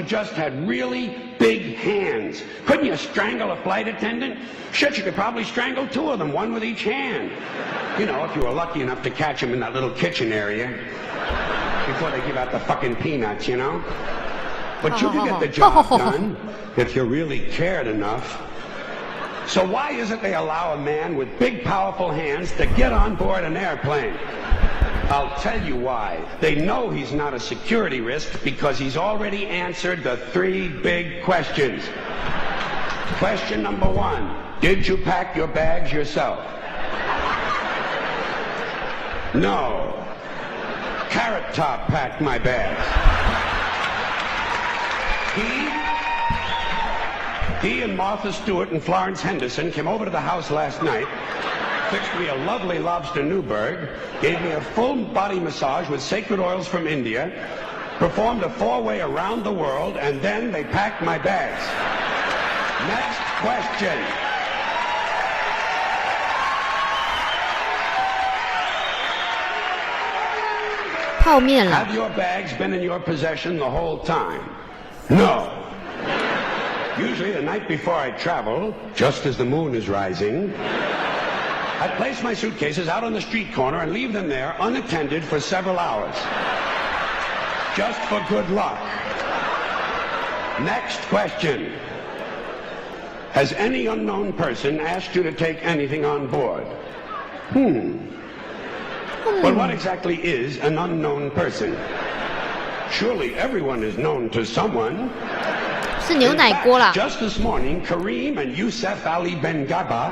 you just had really big hands? Couldn't you strangle a flight attendant? Shit, you could probably strangle 2 of them, 1 with each hand. You know, if you were lucky enough to catch them in that little kitchen area before they give out the fucking peanuts, you know? But you could get the job done if you really cared enough. So why is it they allow a man with big, powerful hands to get on board an airplane? I'll tell you why. They know he's not a security risk because he's already answered the 3 big questions. Question number 1, did you pack your bags yourself? No. Carrot Top packed my bags. He and Martha Stewart and Florence Henderson came over to the house last night, fixed me a lovely lobster Newburg, gave me a full body massage with sacred oils from India, performed a 4-way around the world, and then they packed my bags. Next question. Have your bags been in your possession the whole time? No. Usually the night before I travel, just as the moon is rising, I place my suitcases out on the street corner and leave them there unattended for several hours. Just for good luck. Next question. Has any unknown person asked you to take anything on board? Well, what exactly is an unknown person? Surely everyone is known to someone. 是牛奶锅啦。 Just this morning, Kareem and Youssef Ali Ben Gaba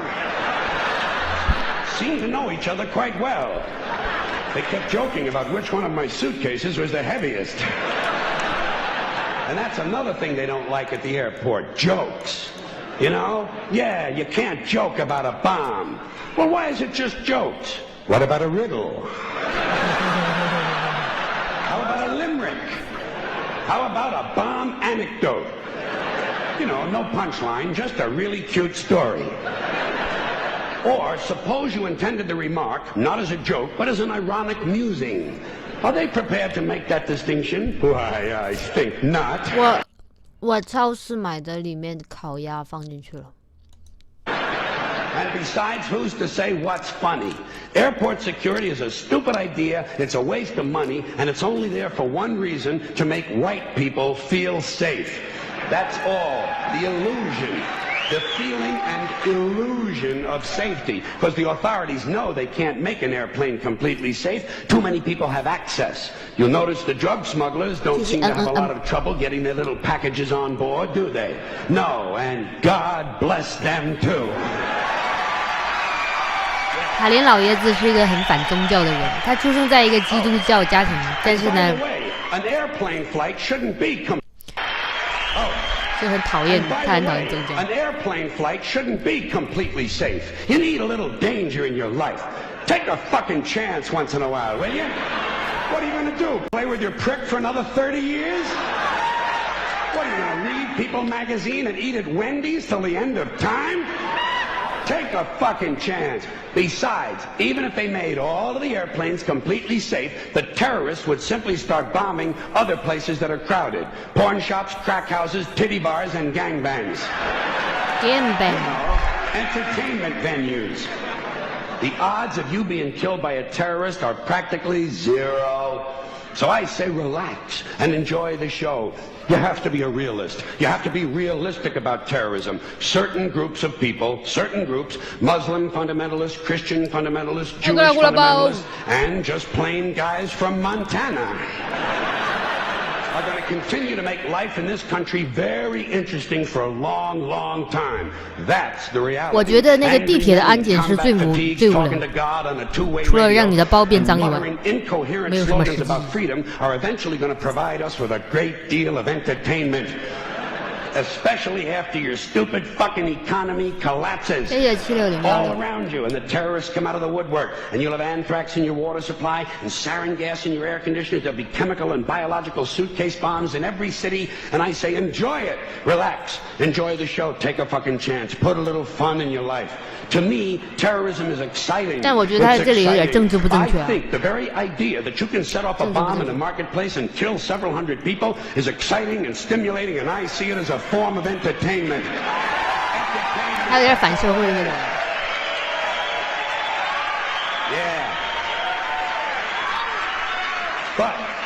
seemed to know each other quite well. They kept joking about which one of my suitcases was the heaviest. And that's another thing they don't like at the airport, jokes. You know? Yeah, you can't joke about a bomb. Well, why is it just jokes? What about a riddle? How about a limerick? How about a bomb anecdote? You know, no punchline, just a really cute story. Or suppose you intended the remark, not as a joke, but as an ironic musing. Are they prepared to make that distinction? Why, I think not. 我超市买的里面烤鸭放进去了。 And besides, who's to say what's funny? Airport security is a stupid idea, it's a waste of money, and it's only there for one reason, to make white people feel safe. That's all. The illusion, the feeling and illusion of safety. Because the authorities know they can't make an airplane completely safe. Too many people have access. You'll notice the drug smugglers don't seem to have a lot of trouble getting their little packages on board, do they? No, and God bless them too. 卡林老爷子是一个很反宗教的人，他出生在一个基督教家庭，但是呢，就很讨厌，他很讨厌宗教。An airplane flight shouldn't be completely safe. You need a little danger in your life. Take a fucking chance once in a while, will you? What are you going to do? Play with your prick for another 30 years? What are you going to read People magazine and eat at Wendy's till the end of time? Take a fucking chance. Besides, even if they made all of the airplanes completely safe, the terrorists would simply start bombing other places that are crowded. Porn shops, crack houses, titty bars, and gangbangs. Gangbang. You know, entertainment venues. The odds of you being killed by a terrorist are practically 0. So I say relax and enjoy the show. You have to be a realist. You have to be realistic about terrorism. Certain groups of people, certain groups, Muslim fundamentalists, Christian fundamentalists, Jewish fundamentalists, and just plain guys from Montana are going to continue to make life in this country very interesting for a long, long time. That's the reality. 我觉得那个地铁的安检是最无聊的，除了让你的包变脏以外，没有什么实际。are eventually going to provide us with a great deal of entertainment. especially after your stupid fucking economy collapses. 这也760 All around you, and the terrorists come out of the woodwork, and you'll have anthrax in your water supply, and sarin gas in your air conditioners. There'll be chemical and biological suitcase bombs in every city, and I say enjoy it. Relax. Enjoy the show. Take a fucking chance. Put a little fun in your life. To me, terrorism is exciting. 但我觉得他这里有点政治不正确。I think the very idea that you can set off a bomb in a marketplace and kill several hundred people is exciting and stimulating, and I see it as a form of entertainment. 他有点反社会那种。Yeah.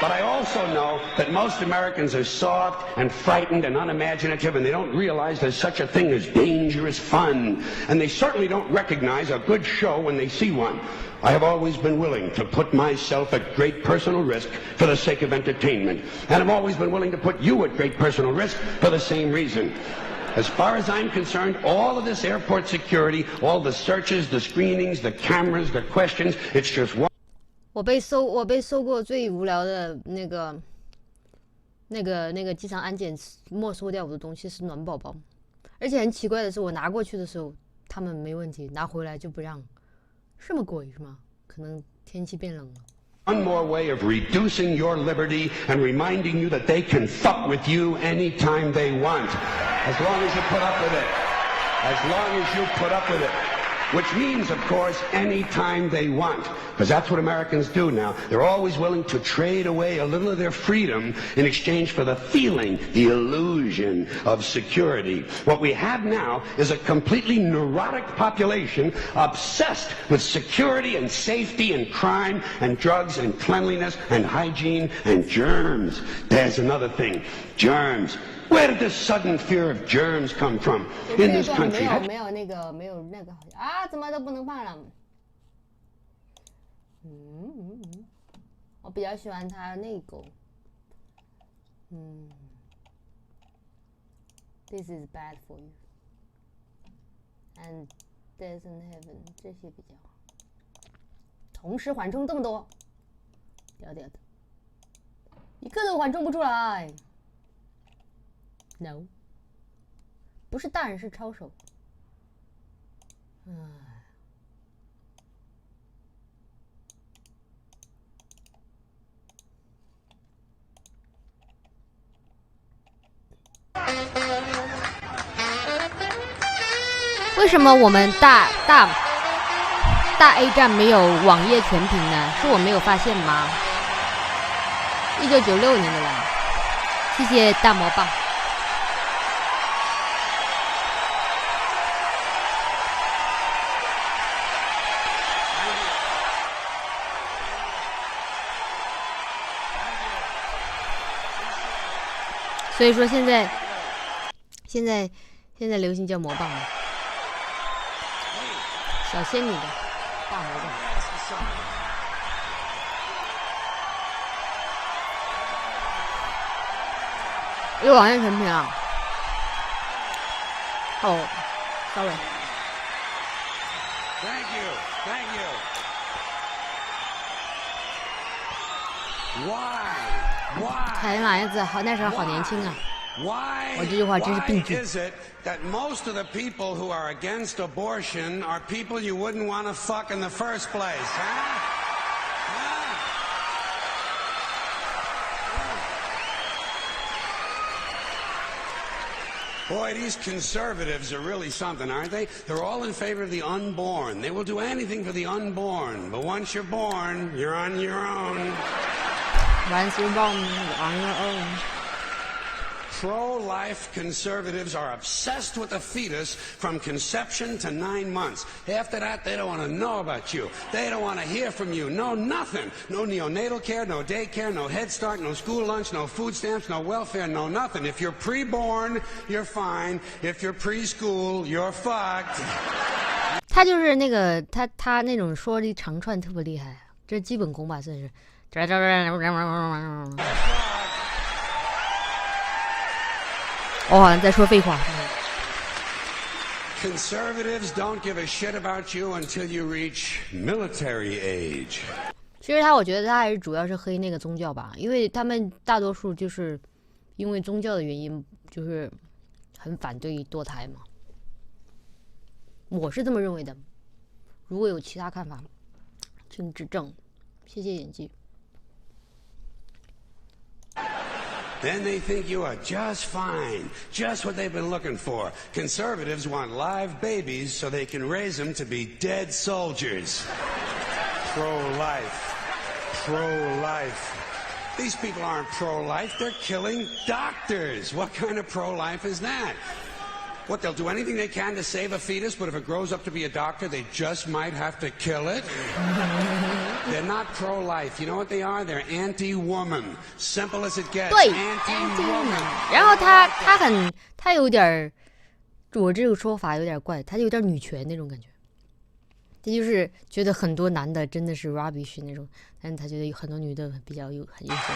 But I also know that most Americans are soft and frightened and unimaginative, and they don't realize there's such a thing as dangerous fun. And they certainly don't recognize a good show when they see one. I have always been willing to put myself at great personal risk for the sake of entertainment. And I've always been willing to put you at great personal risk for the same reason. As far as I'm concerned, all of this airport security, all the searches, the screenings, the cameras, the questions, it's just one. 我被搜过最无聊的那个机场安检没收掉我的东西是暖宝宝，而且很奇怪的是，我拿过去的时候他们没问题，拿回来就不让，这么贵是吗？可能天气变冷了。One more way of reducing your liberty and reminding you that they can fuck with you anytime they want, as long as you put up with it. As long as you put up with it. Which means, of course, anytime they want. Because that's what Americans do now. They're always willing to trade away a little of their freedom in exchange for the feeling, the illusion of security. What we have now is a completely neurotic population obsessed with security and safety and crime and drugs and cleanliness and hygiene and germs. There's another thing. Germs. Where did this sudden fear of germs come from in this country? 没有那个啊，怎么都不能放了。我比较喜欢它那个。This is bad for you. And death in heaven 这些比较好。同时缓冲这么多，屌屌的，一个都缓冲不出来。No， 不是大人是抄手。为什么我们大 A 站没有网页全屏呢？是我没有发现吗？1996年的了，谢谢大魔棒。所以说现在流行叫魔棒嘛，小仙女的大魔棒。有网页全屏啊？哦 ，sorry。Thank you. Why? 凯恩丸子，好，那时候好年轻啊！我这句话真是病句。 Is it that most of the people who are against abortion are people you wouldn't want to fuck in the first place, huh? Boy, these conservatives are really something, aren't they? They're all in favor of the unborn. They will do anything for the unborn. But once you're born, you're on your own. Once you're born, you're on your own. Pro-life conservatives are obsessed with the fetus from conception to 9 months. After that, they don't want to know about you. They don't want to hear from you. No, nothing. No neonatal care, no daycare, no Head Start, no school lunch, no food stamps, no welfare, no nothing. If you're pre-born, you're fine. If you're preschool, you're fucked. 他就是那个他那种说的长串特别厉害，这是基本功吧，算是。我好像在说废话。Conservatives don't give a shit about you until you reach military age. 其实我觉得他还是主要是黑那个宗教吧，因为他们大多数就是因为宗教的原因，就是很反对堕胎嘛。我是这么认为的，如果有其他看法，请指正。谢谢演技。Then they think you are just fine, just what they've been looking for. Conservatives want live babies so they can raise them to be dead soldiers. Pro-life. Pro-life. These people aren't pro-life, they're killing doctors. What kind of pro-life is that? What, they'll do anything they can to save a fetus, but if it grows up to be a doctor, they just might have to kill it? They're not pro-life. You know what they are? They're anti-woman. Simple as it gets. 对 ，anti-woman。然后他有点，我这个说法有点怪，他有点女权那种感觉。他就是觉得很多男的真的是 rubbish 那种，但是他觉得有很多女的比较很优秀。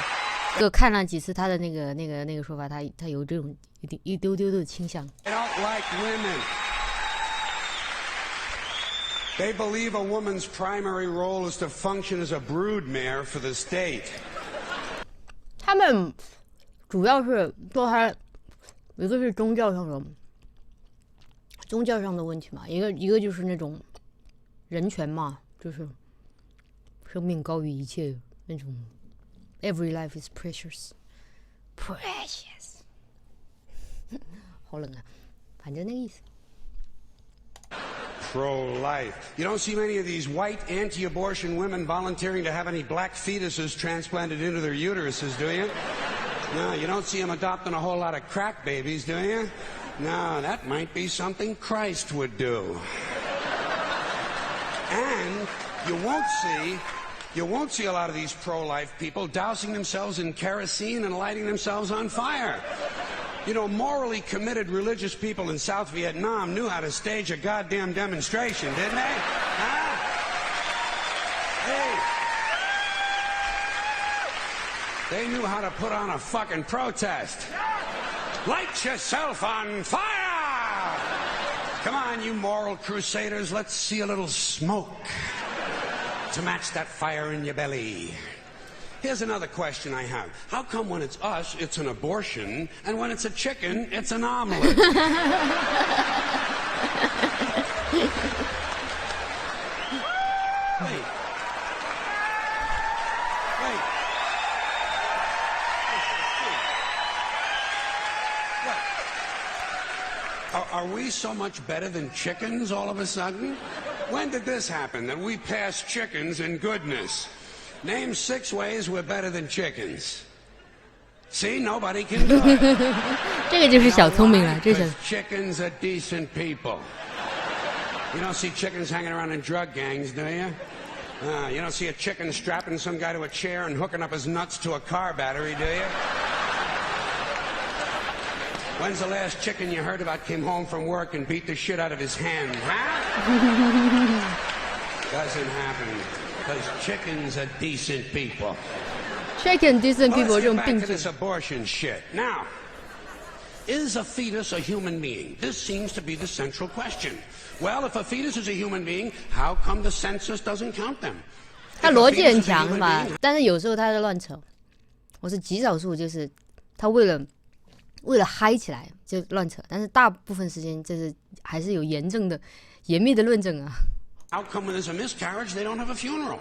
就看了几次他的那个说法，他有这种一丢丢的倾向。They don't like women. They believe a woman's primary role is to function as a broodmare for the state. 他们主要是堕胎，一个是宗教上的问题嘛，一个就是那种人权嘛，就是生命高于一切那种。Every life is precious. 好冷啊，反正那个意思。Pro-life. You don't see many of these white anti-abortion women volunteering to have any black fetuses transplanted into their uteruses, do you? No, you don't see them adopting a whole lot of crack babies, do you? No, that might be something Christ would do. And you won't see a lot of these pro-life people dousing themselves in kerosene and lighting themselves on fire. You know, morally committed religious people in South Vietnam knew how to stage a goddamn demonstration, didn't they? Huh? Hey. They knew how to put on a fucking protest. Light yourself on fire! Come on, you moral crusaders, let's see a little smoke to match that fire in your belly. Here's another question I have. How come when it's us, it's an abortion, and when it's a chicken, it's an omelet? Wait. What? Are we so much better than chickens all of a sudden? When did this happen, that we passed chickens in goodness? Name 6 ways we're better than chickens. See, nobody can do it. 这个就是小聪明了，这是。Chickens are decent people. You don't see chickens hanging around in drug gangs, do you? You don't see a chicken strapping some guy to a chair and hooking up his nuts to a car battery, do you? When's the last chicken you heard about came home from work and beat the shit out of his hen, huh? Doesn't happen, because chickens are decent people. Chicken decent people 这种 Let's get 病 back to 症 this。abortion shit. Now, is a fetus a human being? This seems to be the central question. Well, if a fetus is a human being, how come the census doesn't count them? 他 If a 逻辑 fetus 很 is a 强 human 吧 being,，但是有时候他在乱扯。我是极少数，就是他为了嗨起来就乱扯，但是大部分时间就是还是有严密的论证啊。How come when there's a miscarriage, they don't have a funeral?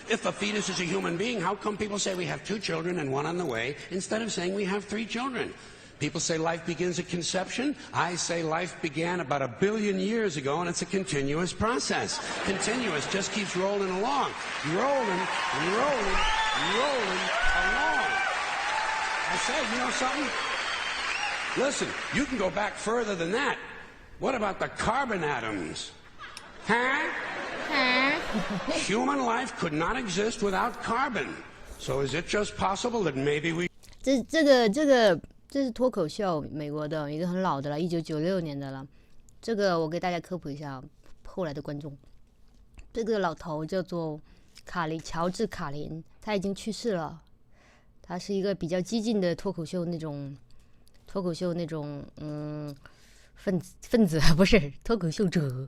If a fetus is a human being, how come people say we have 2 children and 1 on the way instead of saying we have 3 children? People say life begins at conception. I say life began about 1 billion years ago, and it's a continuous process. Continuous, just keeps rolling along. Rolling along. I say, you know something? Listen, you can go back further than that. What about the carbon atoms? Huh? Human life could not exist without carbon. So is it just possible that maybe we... 这是脱口秀，美国的一个很老的了，1996年的了。这个我给大家科普一下，后来的观众。这个老头叫做乔治卡林，他已经去世了。他是一个比较激进的脱口秀那种分子不是脱口秀者。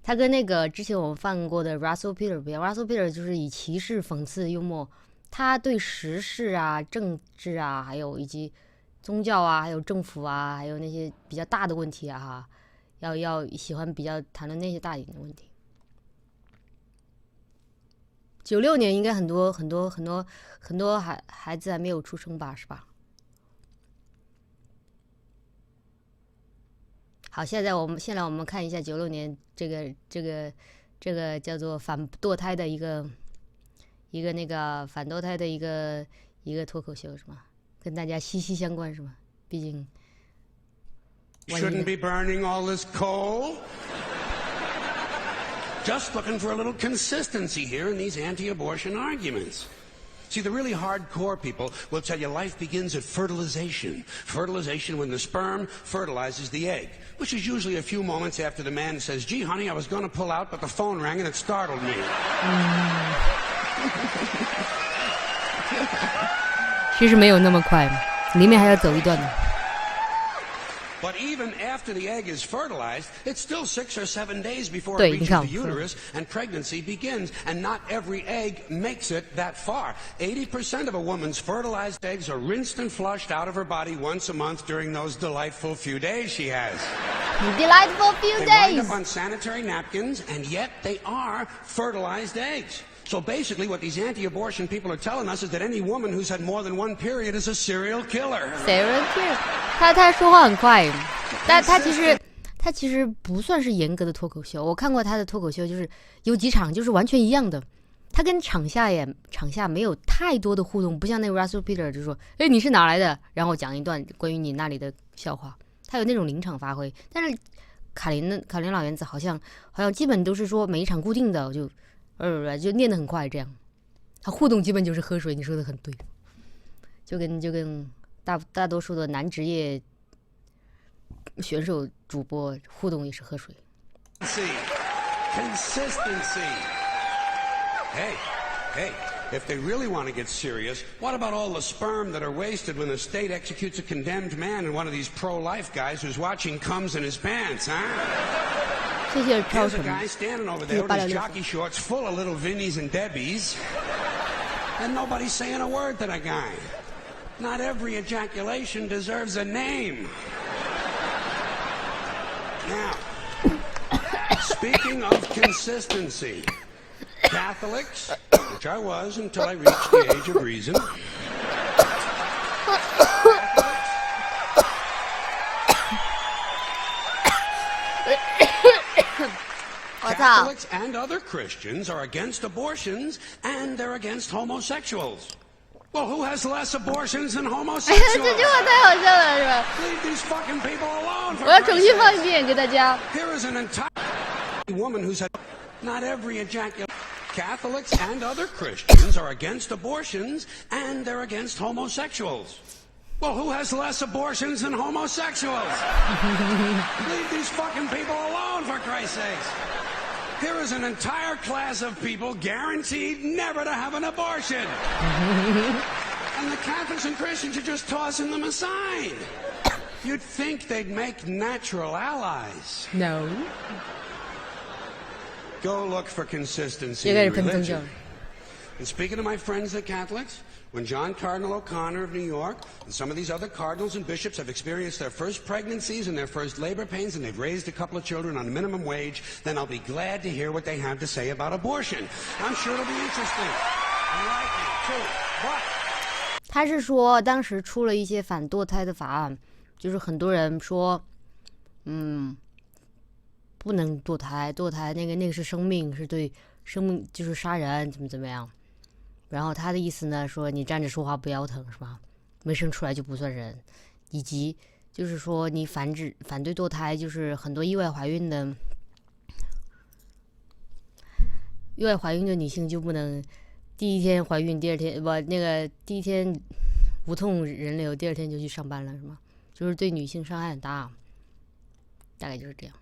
他跟那个之前我们放过的 Russell Peter 不一样 ，Russell Peter 就是以歧视、讽刺、幽默，他对时事啊、政治啊，还有以及宗教啊，还有政府啊，还有那些比较大的问题啊，哈，要喜欢比较谈论那些大一点的问题。96年应该很多孩子还没有出生吧，是吧？好，现在我们看一下96年这个叫做反堕胎的一个那个反堕胎的一个脱口秀是吗？跟大家息息相关是吗？毕竟 Shouldn't be burning all this coal. Just looking for a little consistency here in these anti-abortion arguments. See, the really hardcore people will tell you life begins at fertilization. Fertilization when the sperm fertilizes the egg, which is usually a few moments after the man says, gee, honey, I was going to pull out, but the phone rang and it startled me. 其实没有那么快，里面还要走一段呢。But even after the egg is fertilized, it's still 6 or 7 days before it reaches the uterus and pregnancy begins. And not every egg makes it that far. 80% of a woman's fertilized eggs are rinsed and flushed out of her body once a month during those delightful few days she has. Delightful few days! They wind up on sanitary napkins, and yet they are fertilized eggs. So basically what these anti-abortion people are telling us is that any woman who's had more than one period is a serial killer. Serial killer. 他说话很快，但他其实不算是严格的脱口秀。我看过他的脱口秀，就是有几场就是完全一样的。他跟场下没有太多的互动，不像那个 Russell Peter 就说，哎，你是哪来的？然后讲一段关于你那里的笑话。他有那种临场发挥，但是卡林老爷子好像基本都是说每一场固定的就念得很快这样。他互动基本就是喝水，你说的很对，就跟大多数的男职业选手主播互动也是喝水。Consistency. Hey, if they really want to get serious, what about all the sperm that are wasted when the state executes a condemned man and one of these pro-life guys who's watching comes in his pants, huh? Here's a guy standing over there with his jockey shorts full of little Vinnies and Debbies, and nobody's saying a word to the guy. Not every ejaculation deserves a name. Now, speaking of consistency, Catholics, which I was until I reached the age of reason, Catholics and other Christians are against abortions and they're against homosexuals. Well, who has less abortions than homosexuals? 这句话太好笑了，是吧？ Leave these fucking people alone. 我要重新放一遍给大家。 Here is an entire woman who said, not every ejaculation. Catholics and other Christians are against abortions and they're against homosexuals. Well, who has less abortions than homosexuals? Leave these fucking people alone, for Christ's sakes. Here is an entire class of people guaranteed never to have an abortion. And the Catholics and Christians are just tossing them aside. You'd think they'd make natural allies. No. Go look for consistency in religion. And speaking of my friends, the Catholics, when John Cardinal O'Connor of New York and some of these other cardinals and bishops have experienced their first pregnancies and their first labor pains and they've raised a couple of children on minimum wage, then I'll be glad to hear what they have to say about abortion. I'm sure it'll be interesting. Enlightening, too. But 他是说当时出了一些反堕胎的法案，就是很多人说，不能堕胎那个是生命，是对生命就是杀人，怎么样。然后他的意思呢，说你站着说话不腰疼是吧？没生出来就不算人，以及就是说你反对堕胎，就是很多意外怀孕的女性就不能第一天怀孕，第二天第一天无痛人流，第二天就去上班了是吗？就是对女性伤害很大，大概就是这样。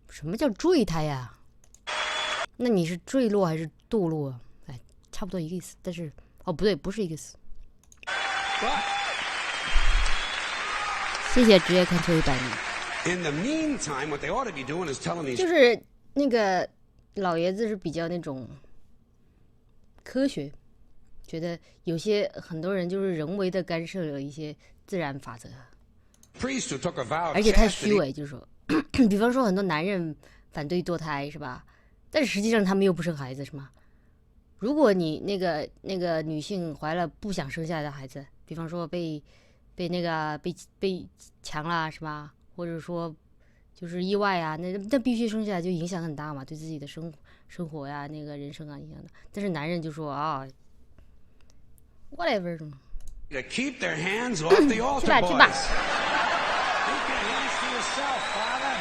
什么叫坠胎呀？那你是坠落还是堕落啊？差不多一个意思，但是不对，不是一个意思。谢谢职业看错100年。就是那个老爷子是比较那种科学，觉得有些很多人就是人为的干涉了一些自然法则，而且太虚伪，就是说，比方说很多男人反对堕胎是吧？但是实际上他们又不生孩子是吗？如果你那个女性怀了不想生下来的孩子，比方说被强了是吧？或者说就是意外啊，那必须生下来，就影响很大嘛，对自己的生活呀、那个人生啊影响的。但是男人就说啊 ，whatever， To keep their hands off the altar, 去吧。 Keep your hands to yourself, Father.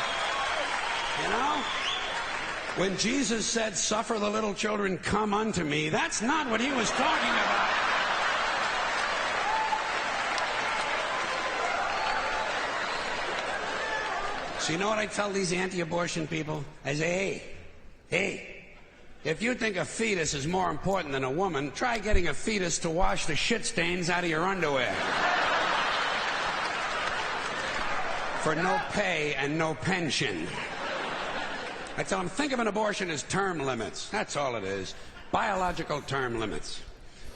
You know, when Jesus said, "Suffer the little children, come unto me," that's not what he was talking about. So you know what I tell these anti-abortion people? I say, hey, if you think a fetus is more important than a woman, try getting a fetus to wash the shit stains out of your underwear. For no pay and no pension. I tell them, think of an abortion as term limits. That's all it is. Biological term limits.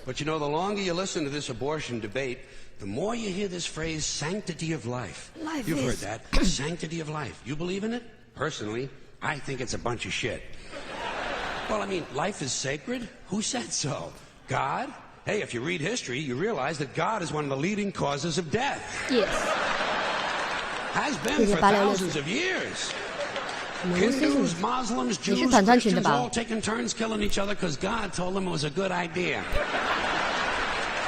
But you know, the longer you listen to this abortion debate, the more you hear this phrase, sanctity of life. You've heard that. Sanctity of life. You believe in it? Personally, I think it's a bunch of shit. Well, I mean, life is sacred? Who said so? God? Hey, if you read history, you realize that God is one of the leading causes of death. Yes. Has been for thousands of years. Hindus, Muslims, Jews, Christians all taking turns killing each other because God told them it was a good idea.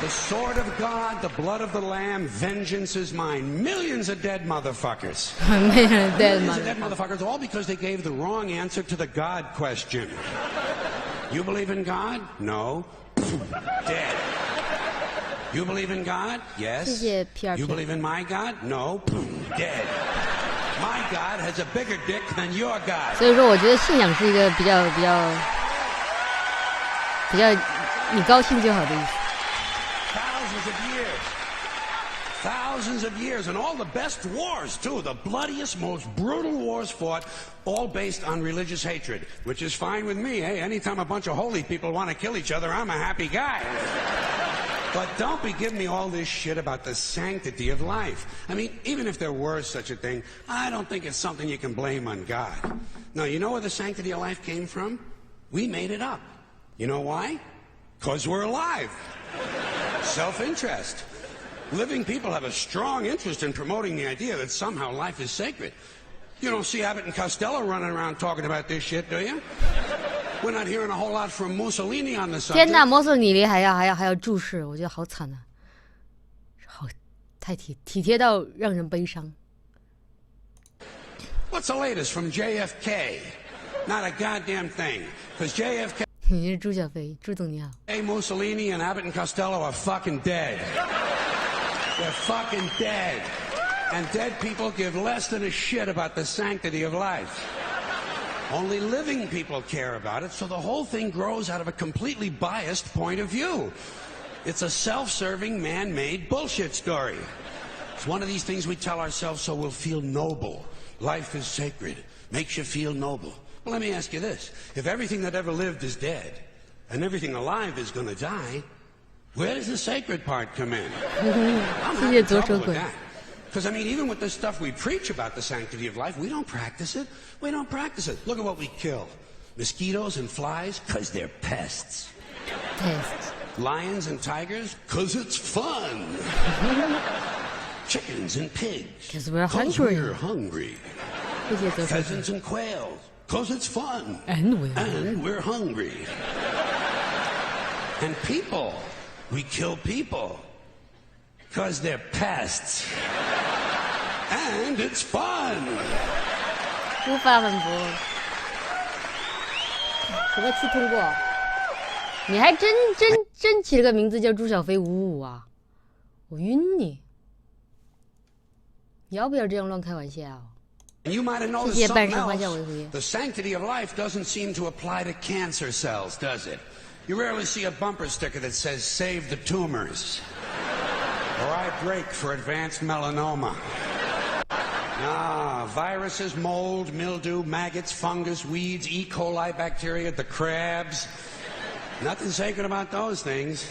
The sword of God, the blood of the Lamb, vengeance is mine. Millions of dead motherfuckers. Millions of dead motherfuckers, all because they gave the wrong answer to the God question. You believe in God? No. Dead. You believe in God? Yes. You believe in my God? No. Dead. My God has a bigger dick than your God. 所以说，我觉得信仰是一个比较你高兴就好的意思。Thousands of years, and all the best wars, too, the bloodiest, most brutal wars fought, all based on religious hatred, which is fine with me. Hey, anytime a bunch of holy people want to kill each other, I'm a happy guy. But don't be giving me all this shit about the sanctity of life. I mean, even if there were such a thing, I don't think it's something you can blame on God. Now, you know where the sanctity of life came from? We made it up. You know why? Because we're alive. Self-interest. Living people have a strong interest in promoting the idea that somehow life is sacred. You don't see Abbott and Costello running around talking about this shit, do you? We're not hearing a whole lot from Mussolini on the subject. 天哪，墨索里尼还要注视，我觉得好惨啊，好太体贴到让人悲伤。What's the latest from JFK? Not a goddamn thing, because JFK. 你是朱小飞，朱总你好。Mussolini and Abbott and Costello are fucking dead. They're fucking dead. And dead people give less than a shit about the sanctity of life. Only living people care about it, so the whole thing grows out of a completely biased point of view. It's a self-serving, man-made bullshit story. It's one of these things we tell ourselves so we'll feel noble. Life is sacred. Makes you feel noble. Well, let me ask you this. If everything that ever lived is dead, and everything alive is going to die, where does the sacred part come in? I'm having trouble with that. Because, I mean, even with the stuff we preach about the sanctity of life, we don't practice it. We don't practice it. Look at what we kill. Mosquitoes and flies, because they're pests. Pests. Lions and tigers, because it's fun. Chickens and pigs, because we're hungry. Pheasants and quails, because it's fun. And we're hungry. And people, we kill people, because they're pests. And it's fun. 无法反驳。什么期通过？你还真起了个名字叫朱小飞55啊！我晕你！你要不要这样乱开玩笑？ You might have noticed something else. The sanctity of life doesn't seem to apply to cancer cells, does it? You rarely see a bumper sticker that says, "Save the tumors." Or I break for advanced melanoma. Viruses, mold, mildew, maggots, fungus, weeds, E. coli bacteria, the crabs. Nothing sacred about those things.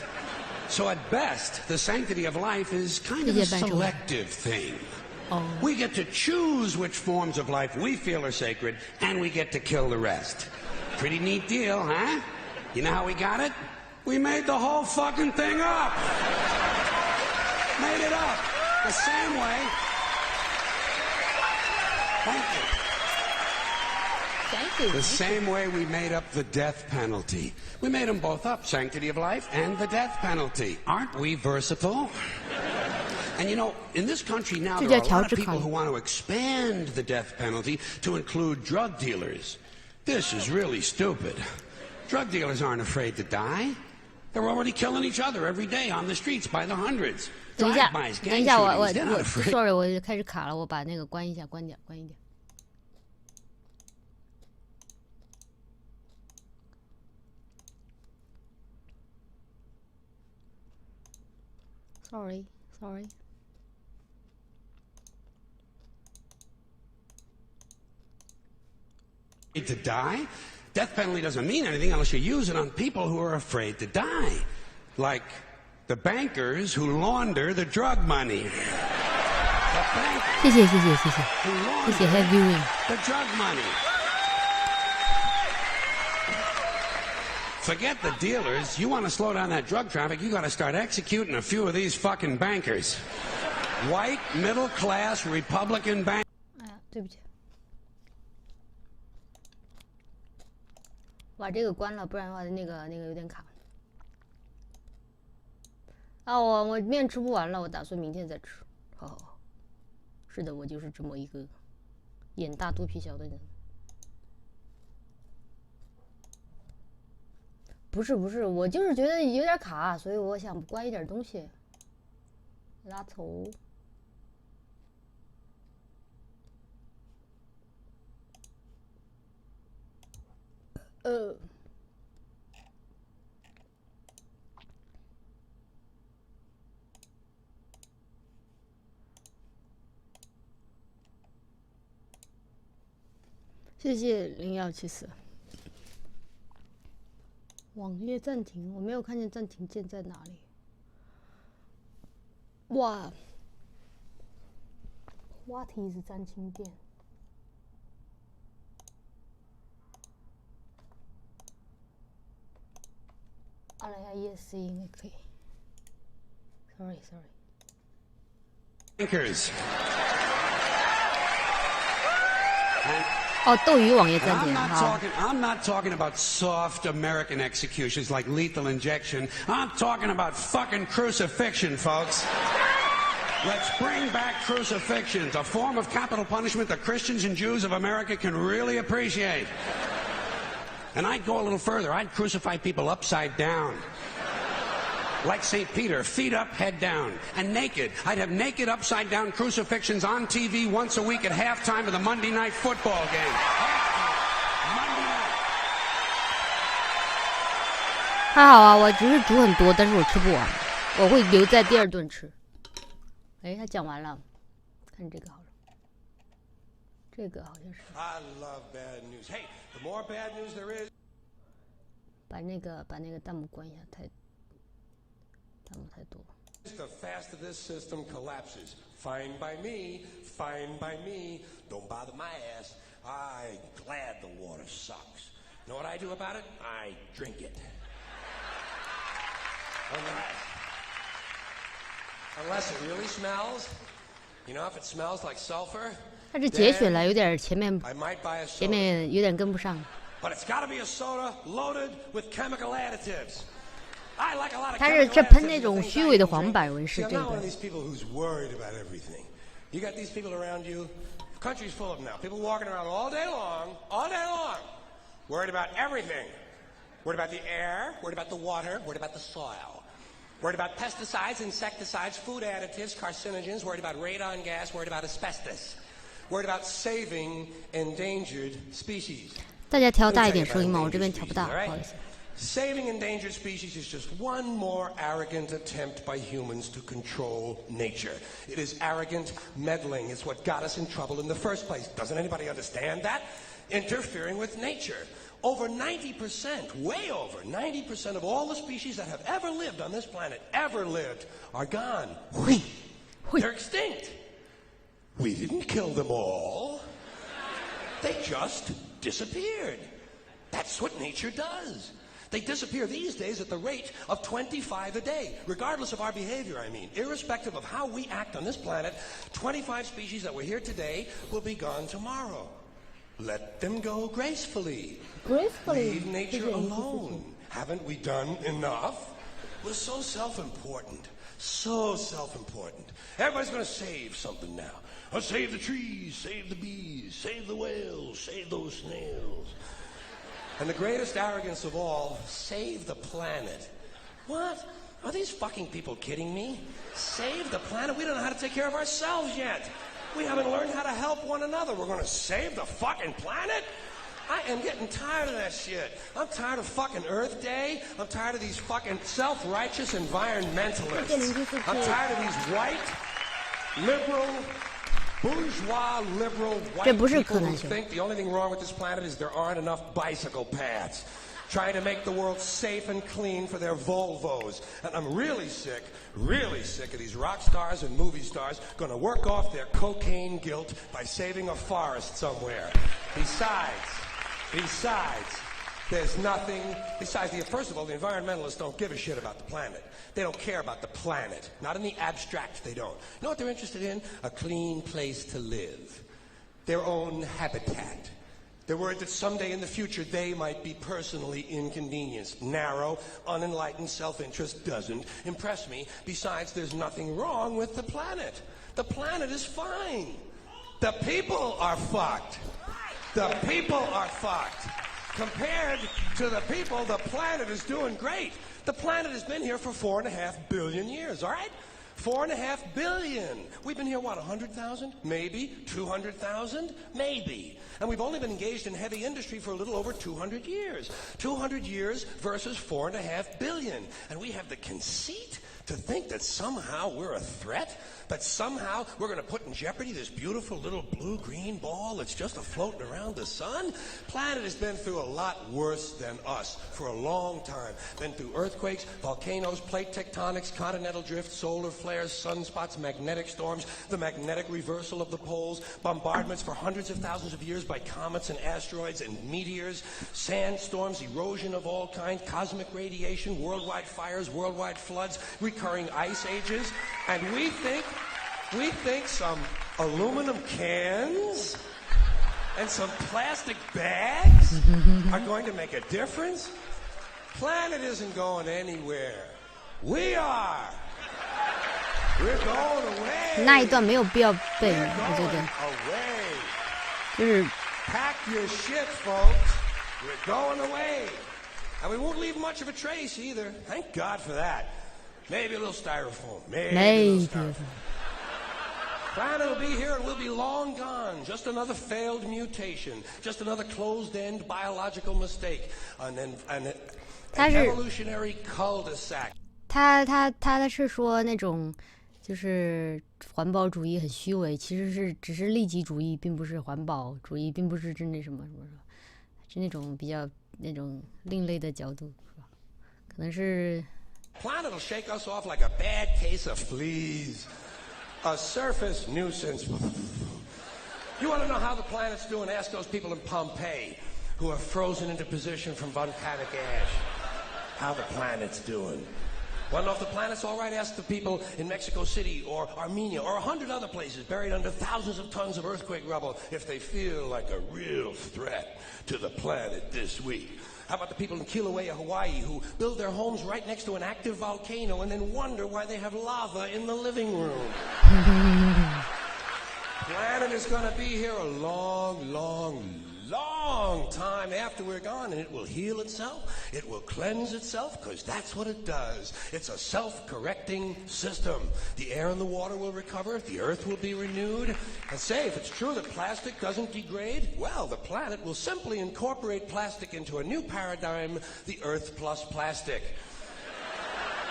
So at best, the sanctity of life is kind of a selective thing. We get to choose which forms of life we feel are sacred, and we get to kill the rest. Pretty neat deal, huh? You know how we got it? We made the whole fucking thing up. Made it up. The same way. Thank you. Thank you. The same way we made up the death penalty. We made them both up, sanctity of life and the death penalty. Aren't we versatile? And you know, in this country now, there are a lot of people who want to expand the death penalty to include drug dealers. This is really stupid. Drug dealers aren't afraid to die. They're already killing each other every day on the streets by the hundreds. 等一下， Drive-bys, 等一 gang 下， shootings, they're not afraid. sorry， 我就开始卡了，我把那个关一下，关掉，关一点。Sorry. To die? Death penalty doesn't mean anything unless you use it on people who are afraid to die. Like the bankers who launder the drug money. The bankers 谢谢 who launder Head viewing. the drug money. Forget the dealers. You want to slow down that drug traffic, you got to start executing a few of these fucking bankers. White, middle class, Republican bank. 哎呀，对不起。把这个关了，不然的话那个有点卡。啊，我面吃不完了，我打算明天再吃。好，是的，我就是这么一个眼大肚皮小的人。不是，我就是觉得有点卡，所以我想关一点东西。拉头。谢谢0174。网页暂停，我没有看见暂停键在哪里。哇 ，What is 暂停键？按了一下 ESC 应该可以。Sorry。Bankers. 哦，斗鱼网页暂停。好。I'm not talking about soft American executions like lethal injection. I'm talking about fucking crucifixion, folks. Let's bring back crucifixions, a form of capital punishment that Christians and Jews of America can really appreciate. And I'd go a little further. I'd crucify people upside down. Like St. Peter, feet up, head down. And naked. I'd have naked upside down crucifixions on TV once a week at halftime of the Monday night football game. Monday night. 还好啊，我只是煮很多，但是我吃不完，我会留在第二顿吃。哎，他讲完了，看这个好了。这个好像是。I love bad news. Hey, the more bad news there is. 把那个弹幕关一下，弹幕太多。 The faster this system collapses. Fine by me. Don't bother my ass. I'm glad the water sucks. Know what I do about it? I drink it. Unless it really smells. You know, if it smells like sulfur. 它是节选了，有点前面 I might buy a 前 soda. 面有点跟不上。 But it's got to be a soda loaded with chemical additives. I like a lot of 它是 chemical 这喷 additives 那 in 种 things 虚 I 伪的 can 黄 drink. 百纹是 See, I'm 这 not one 个 of。these people who's worried about everything. You got these people around you. The country's full of them now. People walking around all day long, worried about everything. Worried about the air, worried about the water, worried about the soil. Worried about pesticides, insecticides, food additives, carcinogens, worried about radon gas, worried about asbestos. Worried about saving endangered species. 大家调大一点声音嘛，我这边调不大，不好意思。 Saving endangered species is just one more arrogant attempt by humans to control nature. It is arrogant meddling. It's what got us in trouble in the first place. Doesn't anybody understand that? Interfering with nature. over 90%, way over 90% of all the species that have ever lived on this planet, ever lived, are gone. They're extinct. We didn't kill them all. They just disappeared. That's what nature does. They disappear these days at the rate of 25 a day, regardless of our behavior, I mean. Irrespective of how we act on this planet, 25 species that were here today will be gone tomorrow. Let them go gracefully. Leave nature alone. Haven't we done enough? We're so self-important. So self-important. Everybody's going to save something now. I'll save the trees, save the bees, save the whales, save those snails. And the greatest arrogance of all, save the planet. What? Are these fucking people kidding me? Save the planet? We don't know how to take care of ourselves yet. We haven't learned how to help one another. We're going to save the fucking planet? I am getting tired of that shit. I'm tired of fucking Earth Day. I'm tired of these fucking self-righteous environmentalists. I'm tired of these white, liberal, bourgeois, liberal, white people who think the only thing wrong with this planet is there aren't enough bicycle paths. Trying to make the world safe and clean for their Volvos. And I'm really sick of these rock stars and movie stars going to work off their cocaine guilt by saving a forest somewhere. Besides, there's nothing. Besides, first of all, the environmentalists don't give a shit about the planet. They don't care about the planet. Not in the abstract, they don't. You know what they're interested in? A clean place to live. Their own habitat. They're worried that someday in the future they might be personally inconvenienced. Narrow, unenlightened self-interest doesn't impress me. Besides, there's nothing wrong with the planet. The planet is fine. The people are fucked. The people are fucked. Compared to the people, the planet is doing great. The planet has been here for 4.5 billion years, all right? 4.5 billion. We've been here, what, 100,000? Maybe. 200,000? Maybe. And we've only been engaged in heavy industry for a little over 200 years. 200 years versus 4.5 billion. And we have the conceit to think that somehow we're a threat, that somehow we're going to put in jeopardy this beautiful little blue-green ball that's just floating around the sun. Planet has been through a lot worse than us for a long time. Been through earthquakes, volcanoes, plate tectonics, continental drift, solar flares, sunspots, magnetic storms, the magnetic reversal of the poles, bombardments for hundreds of thousands of years by comets and asteroids and meteors, sandstorms, erosion of all kinds, cosmic radiation, worldwide fires, worldwide floods, recurring ice ages, and we think some aluminum cans and some plastic bags are going to make a difference? Planet isn't going anywhere. We are. We're going away. 那一段没有必要背，我觉得，就是 Pack your shit, folks. We're going away. And we won't leave much of a trace either. Thank God for that. Maybe a little styrofoam. Maybe a little styrofoam. Planet will be here and we'll be long gone. Just another failed mutation. Just another closed-end biological mistake. An evolutionary cul-de-sac. 他是说那种就是环保主义很虚伪，其实只是利己主义，并不是环保主义，并不是真的什么，是那种比较那种另类的角度，是吧？可能是。Planet will shake us off like a bad case of fleas. A surface nuisance. You want to know how the planet's doing? Ask those people in Pompeii who are frozen into position from volcanic ash. How the planet's doing. Want to know if the planet's all right? Ask the people in Mexico City or Armenia or 100 other places buried under thousands of tons of earthquake rubble if they feel like a real threat to the planet this week. How about the people in Kilauea, Hawaii, who build their homes right next to an active volcano and then wonder why they have lava in the living room? Planet is going to be here a long, long, long time after we're gone, and it will heal itself. It will cleanse itself, because that's what it does. It's a self-correcting system. The air and the water will recover. The earth will be renewed. And say, if it's true that plastic doesn't degrade, well, the planet will simply incorporate plastic into a new paradigm, the Earth plus plastic.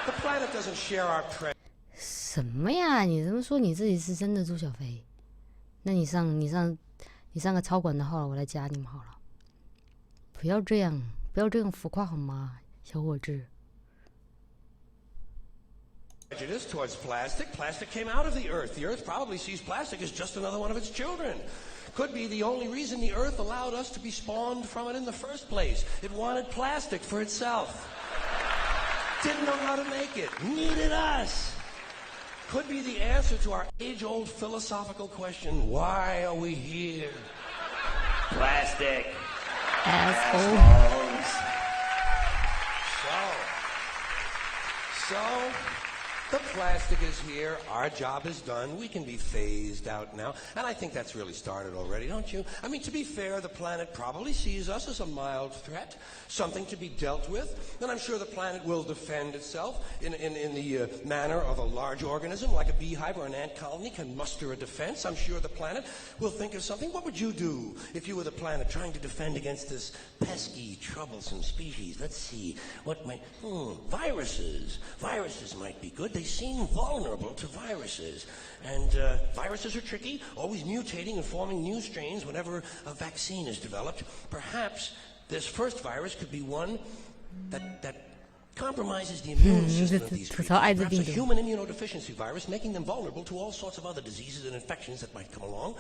The planet doesn't share our treasure. 什么呀？你这么说你自己是真的朱小飞？那你上个超管的号了，我来加你们好了。不要这样浮夸好吗，小伙子。Prejudice towards plastic. Plastic came out of the earth. The earth probably sees plastic as just another one of its children. Could be the only reason the earth allowed us to be spawned from it in the first place. It wanted plastic for itself. Didn't know how to make it. Needed us. Could be the answer to our age-old philosophical question, why are we here? Plastic. Assholes. So, the plastic is here. Our job is done. We can be phased out now. And I think that's really started already, don't you? I mean, to be fair, the planet probably sees us as a mild threat, something to be dealt with. And I'm sure the planet will defend itself in the manner of a large organism, like a beehive or an ant colony can muster a defense. I'm sure the planet will think of something. What would you do if you were the planet trying to defend against this pesky, troublesome species? Let's see. What might... viruses. Viruses might be good. They seem vulnerable to viruses. And viruses are tricky, always mutating and forming new strains whenever a vaccine is developed. Perhaps this first virus could be one that compromises the immune system of these creatures. Perhaps a human immunodeficiency virus, making them vulnerable to all sorts of other diseases and infections that might come along.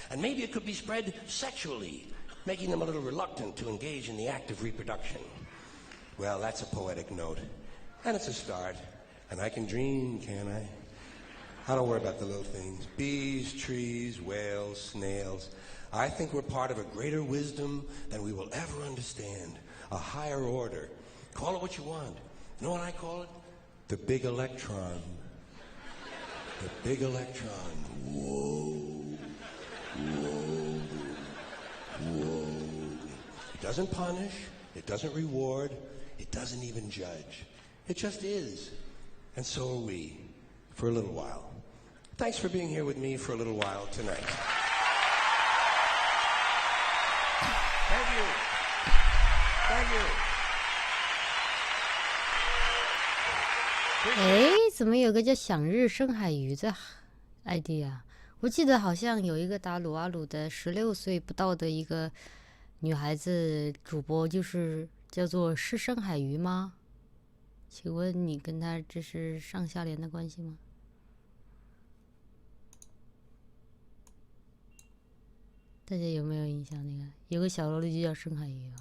And maybe it could be spread sexually, making them a little reluctant to engage in the act of reproduction. Well, that's a poetic note. And it's a start. And I can dream, can't I? I don't worry about the little things. Bees, trees, whales, snails. I think we're part of a greater wisdom than we will ever understand. A higher order. Call it what you want. You know what I call it? The big electron. The big electron. Whoa. Whoa. Whoa. It doesn't punish. It doesn't reward. It doesn't even judge. It just is. And so are we, for a little while. Thanks for being here with me for a little while tonight. Thank you. Thank you. 哎，怎么有个叫想日深海鱼的 ID 啊？我记得好像有一个打撸啊撸的16岁不到的一个女孩子主播，就是叫做是深海鱼吗？请问你跟他这是上下联的关系吗？大家有没有印象？那个有个小萝莉就叫深海鱼啊。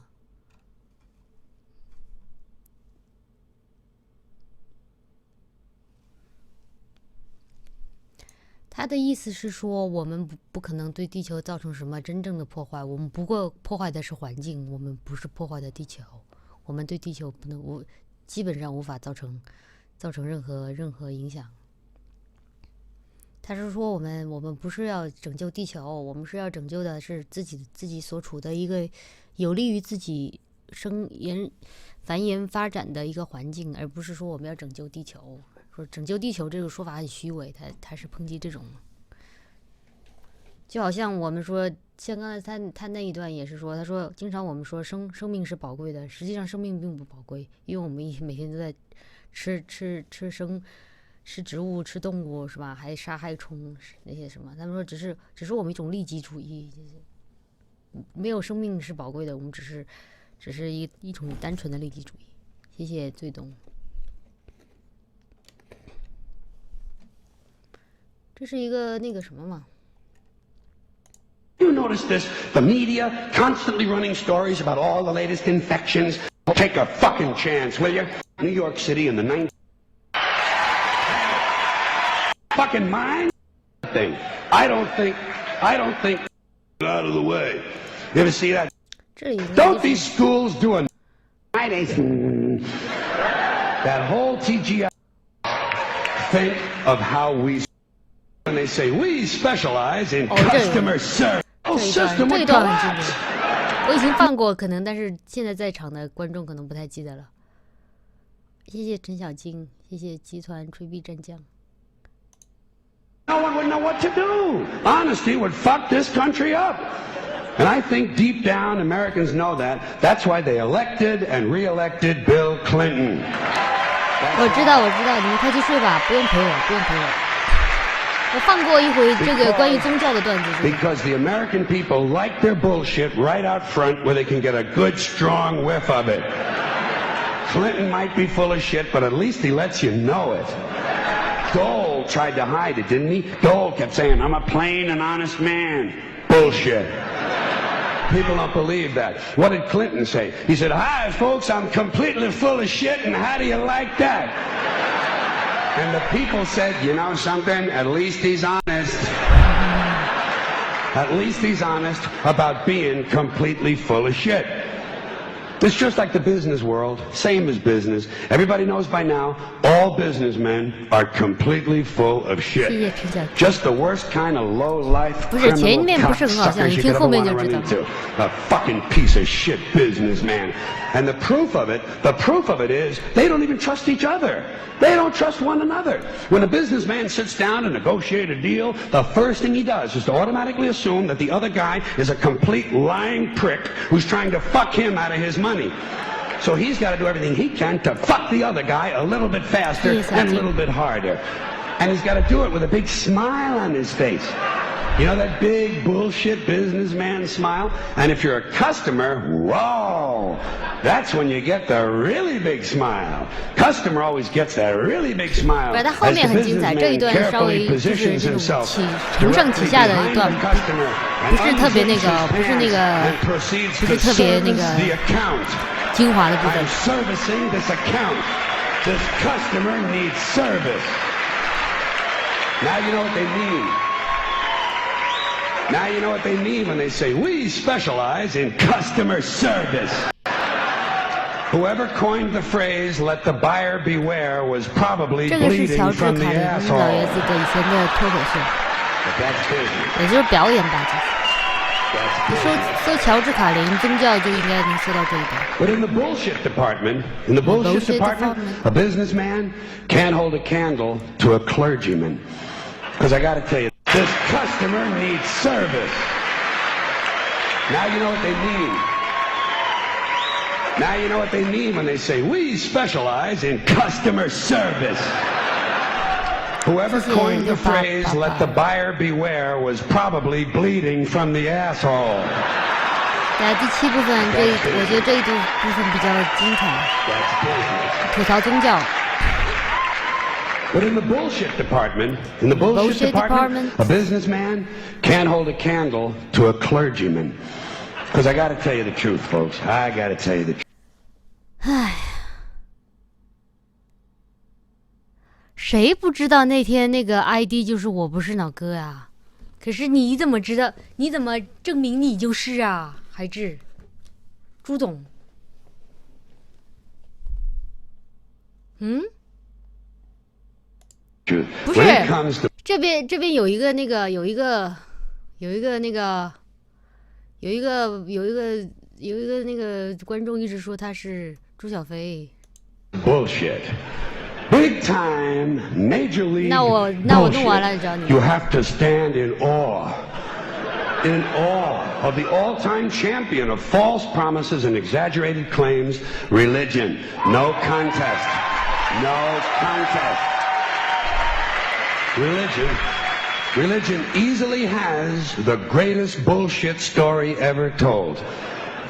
他的意思是说，我们不可能对地球造成什么真正的破坏，我们不过破坏的是环境，我们不是破坏的地球，我们对地球不能基本上无法造成任何影响。他是说我们不是要拯救地球，我们是要拯救的是自己所处的一个有利于自己繁衍发展的一个环境，而不是说我们要拯救地球。说拯救地球这个说法很虚伪，他是抨击这种，就好像我们说，像刚才他那一段也是说，他说经常我们说生命是宝贵的，实际上生命并不宝贵，因为我们每天都在吃植物、吃动物，是吧？还杀害虫那些什么？他们说只是我们一种利己主义，就是没有生命是宝贵的，我们只是一种单纯的利己主义。谢谢最东。这是一个那个什么嘛？ You notice this? The media constantly running stories about all the latest infections. Take a fucking chance, will you? New York City in the 90s. Fucking mind thing. I don't think. Out of the way. You ever see that? Don't these schools do a that whole TGI think of how we when they say we specialize in customer service. 这一段很经典，我已经放过，可能但是现在在场的观众可能不太记得了。谢谢陈小金，谢谢集团吹逼战将。No one would know what to do. Honesty would fuck this country up. And I think deep down Americans know that. That's why they elected and re-elected Bill Clinton. 我知道，你们快去睡吧，不用陪我。我放过一回这个关于宗教的段子。Because the American people like their bullshit right out front where they can get a good, strong whiff of it. Clinton might be full of shit, but at least he lets you know it. Dole tried to hide it, didn't he? Dole kept saying, I'm a plain and honest man. Bullshit. People don't believe that. What did Clinton say? He said, hi, folks, I'm completely full of shit, and how do you like that? And the people said, you know something? At least he's honest. At least he's honest about being completely full of shit. It's just like the business world, same as business. Everybody knows by now, all businessmen are completely full of shit. Just the worst kind of low-life criminal cocksuckers you could ever want to run into. A fucking piece of shit businessman. And the proof of it is, they don't even trust each other. They don't trust one another. When a businessman sits down and negotiates a deal, the first thing he does is to automatically assume that the other guy is a complete lying prick who's trying to fuck him out of his money. So he's got to do everything he can to fuck the other guy a little bit faster and a little bit harder. And he's got to do it with a big smile on his face. You know that big bullshit businessman smile? And if you're a customer, whoa, that's when you get the really big smile. Customer always gets that really big smile. As the businessman carefully positions himself directly behind the customer and unzips his the account. I'm servicing this account. This customer needs service. Now you know what they mean. Now you know what they mean when they say, we specialize in customer service. Whoever coined the phrase, let the buyer beware, was probably bleeding from the asshole. But that's business. 也就是表演吧，你搜乔治卡林宗教就应该能搜到这一点。But in the bullshit department, a businessman can't hold a candle to a clergyman. Because I got to tell you, this customer needs service. Now you know what they mean. Now you know what they mean when they say, we specialize in customer service. Whoever coined the phrase, let the buyer beware, was probably bleeding from the asshole. 来，第7部分，我觉得这一部分比较精彩，吐槽宗教。But in the bullshit department, a businessman can't hold a candle to a clergyman. Because I got to tell you the truth, folks. I got to tell you the truth. 唉，谁不知道那天那个 ID 就是我不是脑哥啊？可是你怎么知道？你怎么证明你就是啊？海志，朱总，不是，这边有一个那个观众一直说他是朱小飞。Bullshit. Big time, major league 那我弄完了，找你。You have to stand in awe of the all-time champion of false promises and exaggerated claims, religion. No contest. No contest. Religion easily has the greatest bullshit story ever told.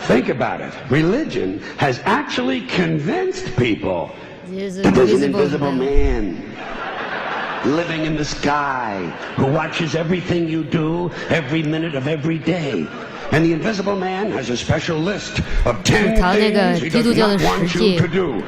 Think about it. Religion has actually convinced people that there's an invisible man living in the sky who watches everything you do every minute of every day. And the invisible man has a special list of 10 things he does not want you to do.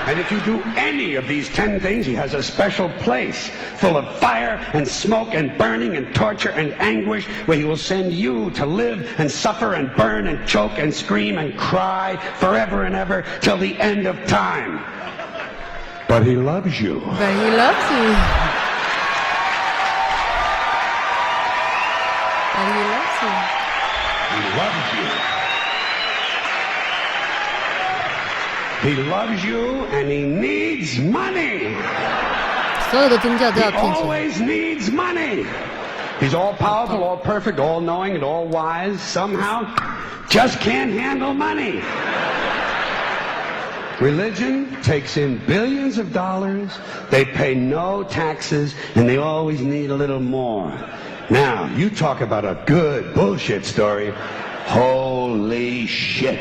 And if you do any of these 10 things, he has a special place full of fire and smoke and burning and torture and anguish where he will send you to live and suffer and burn and choke and scream and cry forever and ever till the end of time. But he loves you. But he loves you. But he loves you. He loves you. He loves you and he needs money. 所有的宗教都要骗 He 钱。 always needs money. He's all powerful, all perfect, all knowing, and all wise. Somehow, just can't handle money. Religion takes in billions of dollars, they pay no taxes, and they always need a little more. Now, you talk about a good bullshit story. Holy shit.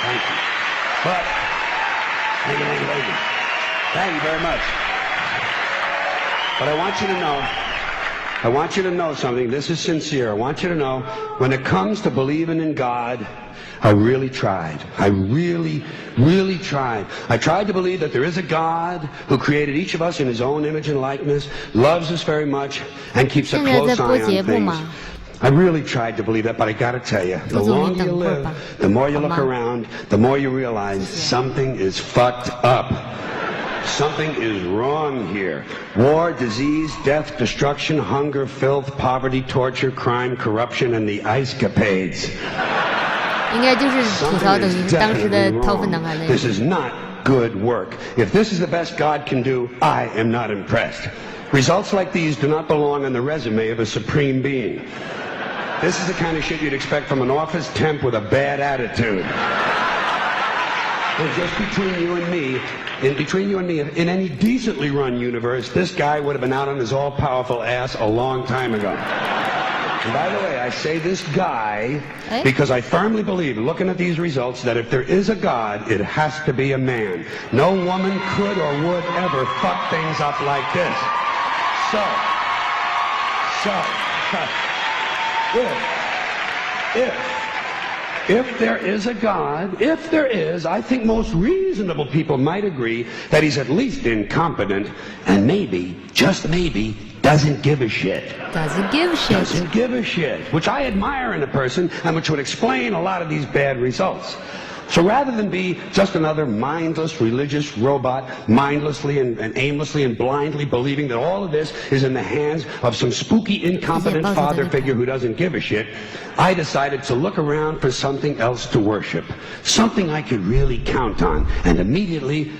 Thank you. But, thank you very much. But I want you to know something. This is sincere. I want you to know, when it comes to believing in God, I really tried. I really, really tried. I tried to believe that there is a God who created each of us in his own image and likeness, loves us very much, and keeps a close eye on things. I really tried to believe that, but I gotta tell you, the longer you live, the more you look around, the more you realize something is fucked up. Something is wrong here. War, disease, death, destruction, hunger, filth, poverty, torture, crime, corruption, and the ice-capades. 应该就是吐槽等于当时的掏粪男孩那 This is not good work. If this is the best God can do, I am not impressed. Results like these do not belong on the resume of a supreme being. This is the kind of shit you'd expect from an office temp with a bad attitude. And just between you and me, in any decently run universe, this guy would have been out on his all-powerful ass a long time ago. And by the way, I say this guy because I firmly believe, looking at these results, that if there is a God, it has to be a man. No woman could or would ever fuck things up like this. If there is a God, if there is, I think most reasonable people might agree that he's at least incompetent and maybe, just maybe, doesn't give a shit. Doesn't give a shit. Doesn't give a shit, which I admire in a person and which would explain a lot of these bad results. So rather than be just another mindless religious robot, mindlessly and aimlessly and blindly believing that all of this is in the hands of some spooky, incompetent father figure who doesn't give a shit, I decided to look around for something else to worship, something I could really count on, and immediately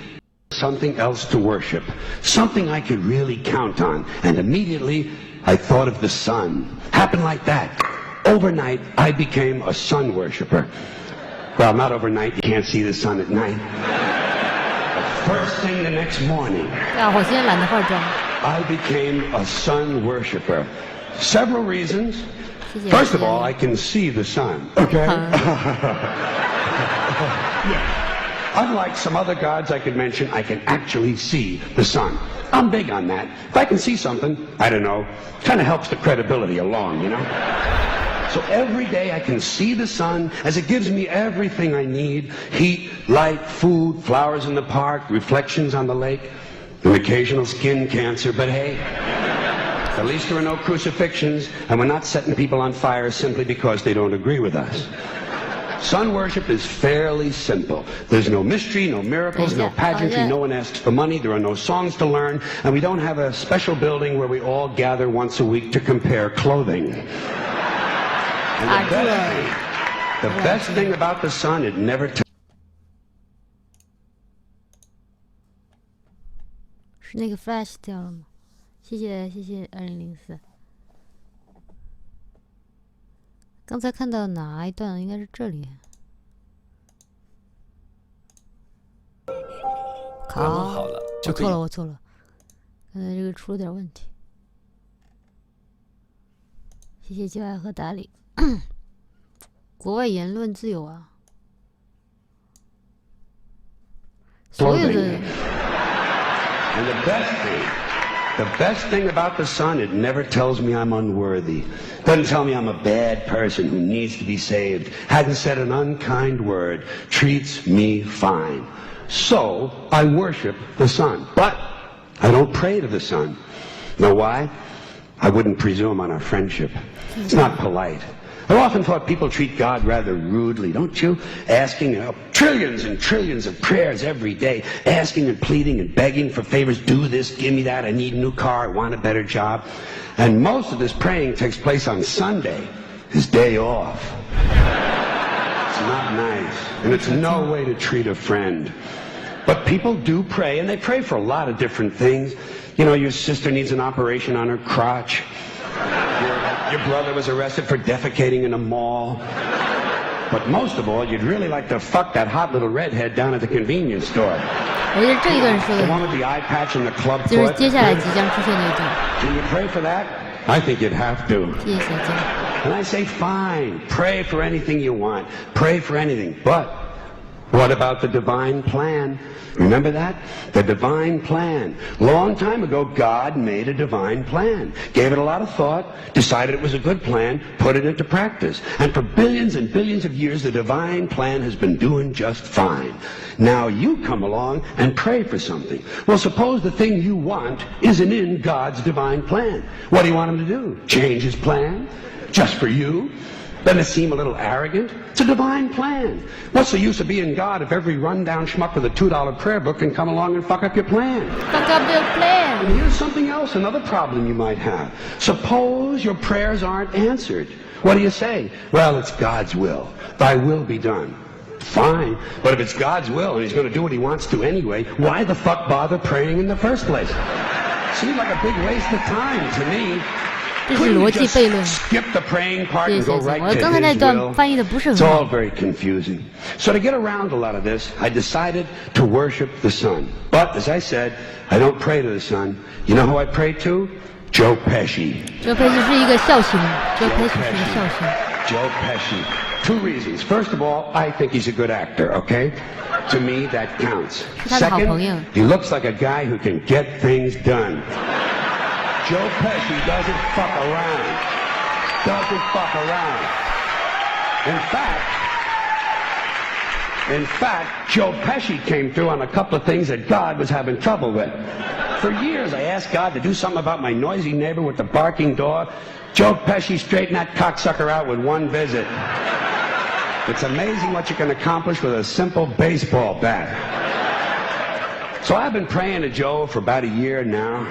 something else to worship, something I could really count on, and immediately I thought of the sun. Happened like that. Overnight, I became a sun worshiper. Well, not overnight. You can't see the sun at night. But first thing the next morning, I became a sun worshiper. Several reasons. First of all, I can see the sun. Okay? Unlike some other gods I could mention, I can actually see the sun. I'm big on that. If I can see something, I don't know, kind of helps the credibility along, you know? So every day I can see the sun as it gives me everything I need: heat, light, food, flowers in the park, reflections on the lake, and occasional skin cancer. But hey, at least there are no crucifixions, and we're not setting people on fire simply because they don't agree with us. Sun worship is fairly simple. There's no mystery, no miracles, no pageantry, no one asks for money, there are no songs to learn, and we don't have a special building where we all gather once a week to compare clothing. And the best thing about the sun, it never tells. 是那个 flash 掉了吗？谢谢2004。刚才看到哪一段？应该是这里。好了，我错了，刚才这个出了点问题。谢谢旧爱和达理。国外言论自由啊，所有的。And the best thing about the sun, it never tells me I'm unworthy. Doesn't tell me I'm a bad person who needs to be saved. Hasn't said an unkind word. Treats me fine. So I worship the sun, but I don't pray to the sun. Know why? I wouldn't presume on our friendship. It's not polite. I've often thought people treat God rather rudely, don't you? Asking trillions and trillions of prayers every day, asking and pleading and begging for favors. Do this, give me that, I need a new car, I want a better job. And most of this praying takes place on Sunday, his day off. It's not nice, and it's no way to treat a friend. But people do pray, and they pray for a lot of different things. You know, your sister needs an operation on her crotch. Your brother was arrested for defecating in a mall. But most of all, you'd really like to fuck that hot little redhead down at the convenience store. 我觉得这一段说 The 的 one with the eye patch and the club 就是 foot. 接下来即将出现那一段。 Can you pray for that? I think you'd have to. 谢谢小江。 And I say, fine, pray for anything you want. Pray for anything. But what about the divine plan? Remember that? The divine plan. Long time ago, God made a divine plan. Gave it a lot of thought, decided it was a good plan, put it into practice. And for billions and billions of years, the divine plan has been doing just fine. Now you come along and pray for something. Well, suppose the thing you want isn't in God's divine plan. What do you want him to do? Change his plan? Just for you? Doesn't it seem a little arrogant? It's a divine plan. What's the use of being God if every rundown schmuck with a $2 prayer book can come along and fuck up your plan? Fuck up your plan. And here's something else, another problem you might have. Suppose your prayers aren't answered. What do you say? Well, it's God's will. Thy will be done. Fine, but if it's God's will and he's going to do what he wants to anyway, why the fuck bother praying in the first place? Seems like a big waste of time to me. 这是逻辑悖论。 Skip the praying part 谢 and 谢 go 小 right 江，我 to 刚才那 his 段 will. 翻译的不是很 It's 好 all。very confusing. So to get around a lot of this, I decided to worship the sun. But as I said, I don't pray to the sun. You know who I pray to? Joe Pesci. 这佩奇是一个笑星，这佩奇是一个笑星。 Joe Pesci. Two reasons. First of all, I think he's a good actor, okay? To me, that counts. 是他的好朋友。 Second, he looks like a guy who can get things done. Joe Pesci doesn't fuck around. Doesn't fuck around. In fact, Joe Pesci came through on a couple of things that God was having trouble with. For years, I asked God to do something about my noisy neighbor with the barking dog. Joe Pesci straightened that cocksucker out with one visit. It's amazing what you can accomplish with a simple baseball bat. So I've been praying to Joe for about a year now.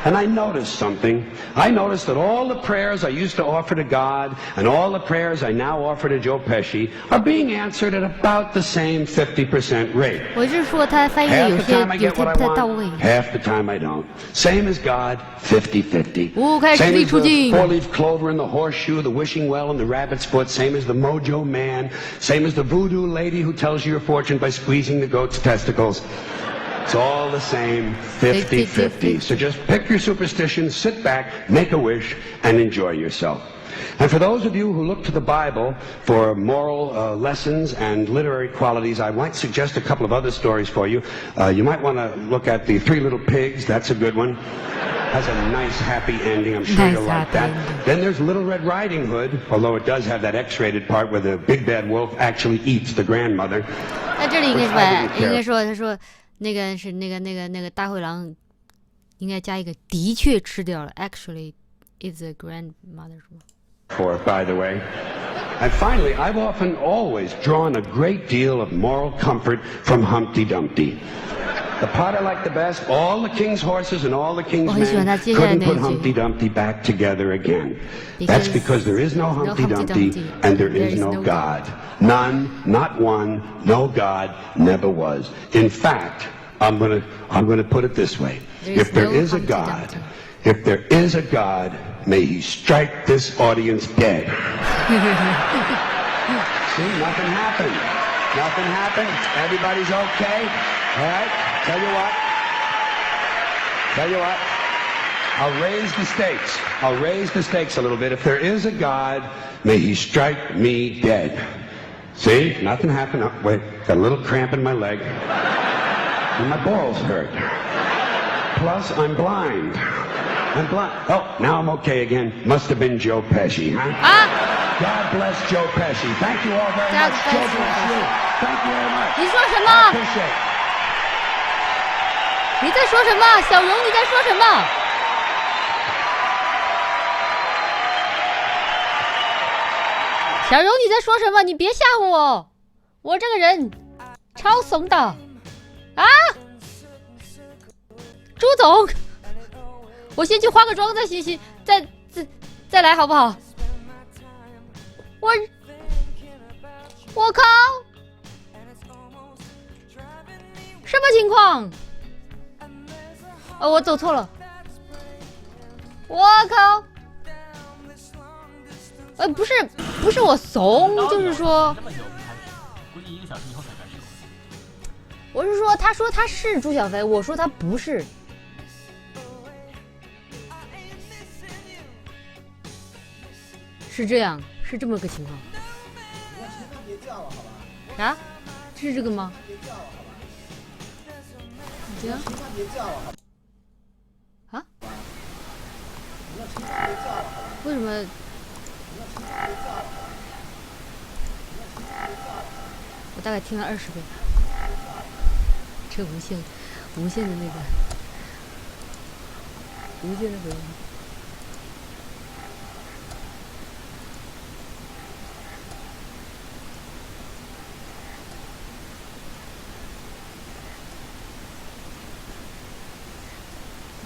And I noticed something. I noticed that all the prayers I used to offer to God and all the prayers I now offer to Joe Pesci are being answered at about the same 50% rate. 我是说他翻译的 Half 有 the 些 time I 有 get 些 what 不 I 太到位。 want, half the time I don't. Same as God, 50-50. 开始 Same 力 as 出 the 镜。 four-leaf clover and the horseshoe, the wishing well and the rabbit's foot. Same as the mojo man. Same as the voodoo lady who tells you your fortune by squeezing the goat's testicles. It's all the same, 50-50. So just pick your superstition, sit back, make a wish, and enjoy yourself. And for those of you who look to the Bible for moral lessons and literary qualities, I might suggest a couple of other stories for you. You might want to look at The Three Little Pigs. That's a good one. Has a nice, happy ending. I'm sure Nice, you'll like happy that. ending. Then there's Little Red Riding Hood, although it does have that X-rated part where the big bad wolf actually eats the grandmother. 那这里应该 Which I 说， didn't 应该 care. 说，他说那个是那个大灰狼，应该加一个的确吃掉了。Actually, is a grandmother 是吗？ For it, by the way. And finally, I've often always drawn a great deal of moral comfort from Humpty Dumpty. The part I like the best, all the king's horses and all the king's 我很喜欢 men 他接下来 couldn't 那 put 一 Humpty 句。 Dumpty back together again. Because That's because there is no Humpty Dumpty and there is no God. None, not one, no God, never was. In fact, I'm gonna put it this way. If there is a God, if there is a God, may he strike this audience dead. See, nothing happened. Nothing happened. Everybody's okay. All right? Tell you what. I'll raise the stakes. I'll raise the stakes a little bit. If there is a God, may he strike me dead. See? Nothing happened. Oh, wait, got a little cramp in my leg. And my balls hurt. Plus, I'm blind. I'm blind. Oh, now I'm okay again. Must have been Joe Pesci, huh? God bless Joe Pesci. Thank you all very God much. bless Joe Joe bless you. Thank you very much. 你说什 I 么？ appreciate it. 你在说什么？小荣，你在说什么？小荣，你在说什么？你别吓唬我，我这个人超怂的啊！朱总，我先去化个妆，再来好不好？我靠！什么情况？我走错了。我靠！不是我怂，就是说，估计1个小时以后才开始。我是说，他说他是朱小飞，我说他不是。是这样，是这么个情况。别叫了，好吧？啥？是这个吗？别叫了，好吧？行。别叫了，好吧？啊？别叫了，好吧？为什么？我大概听了20遍。这无限的那个，无限的回音。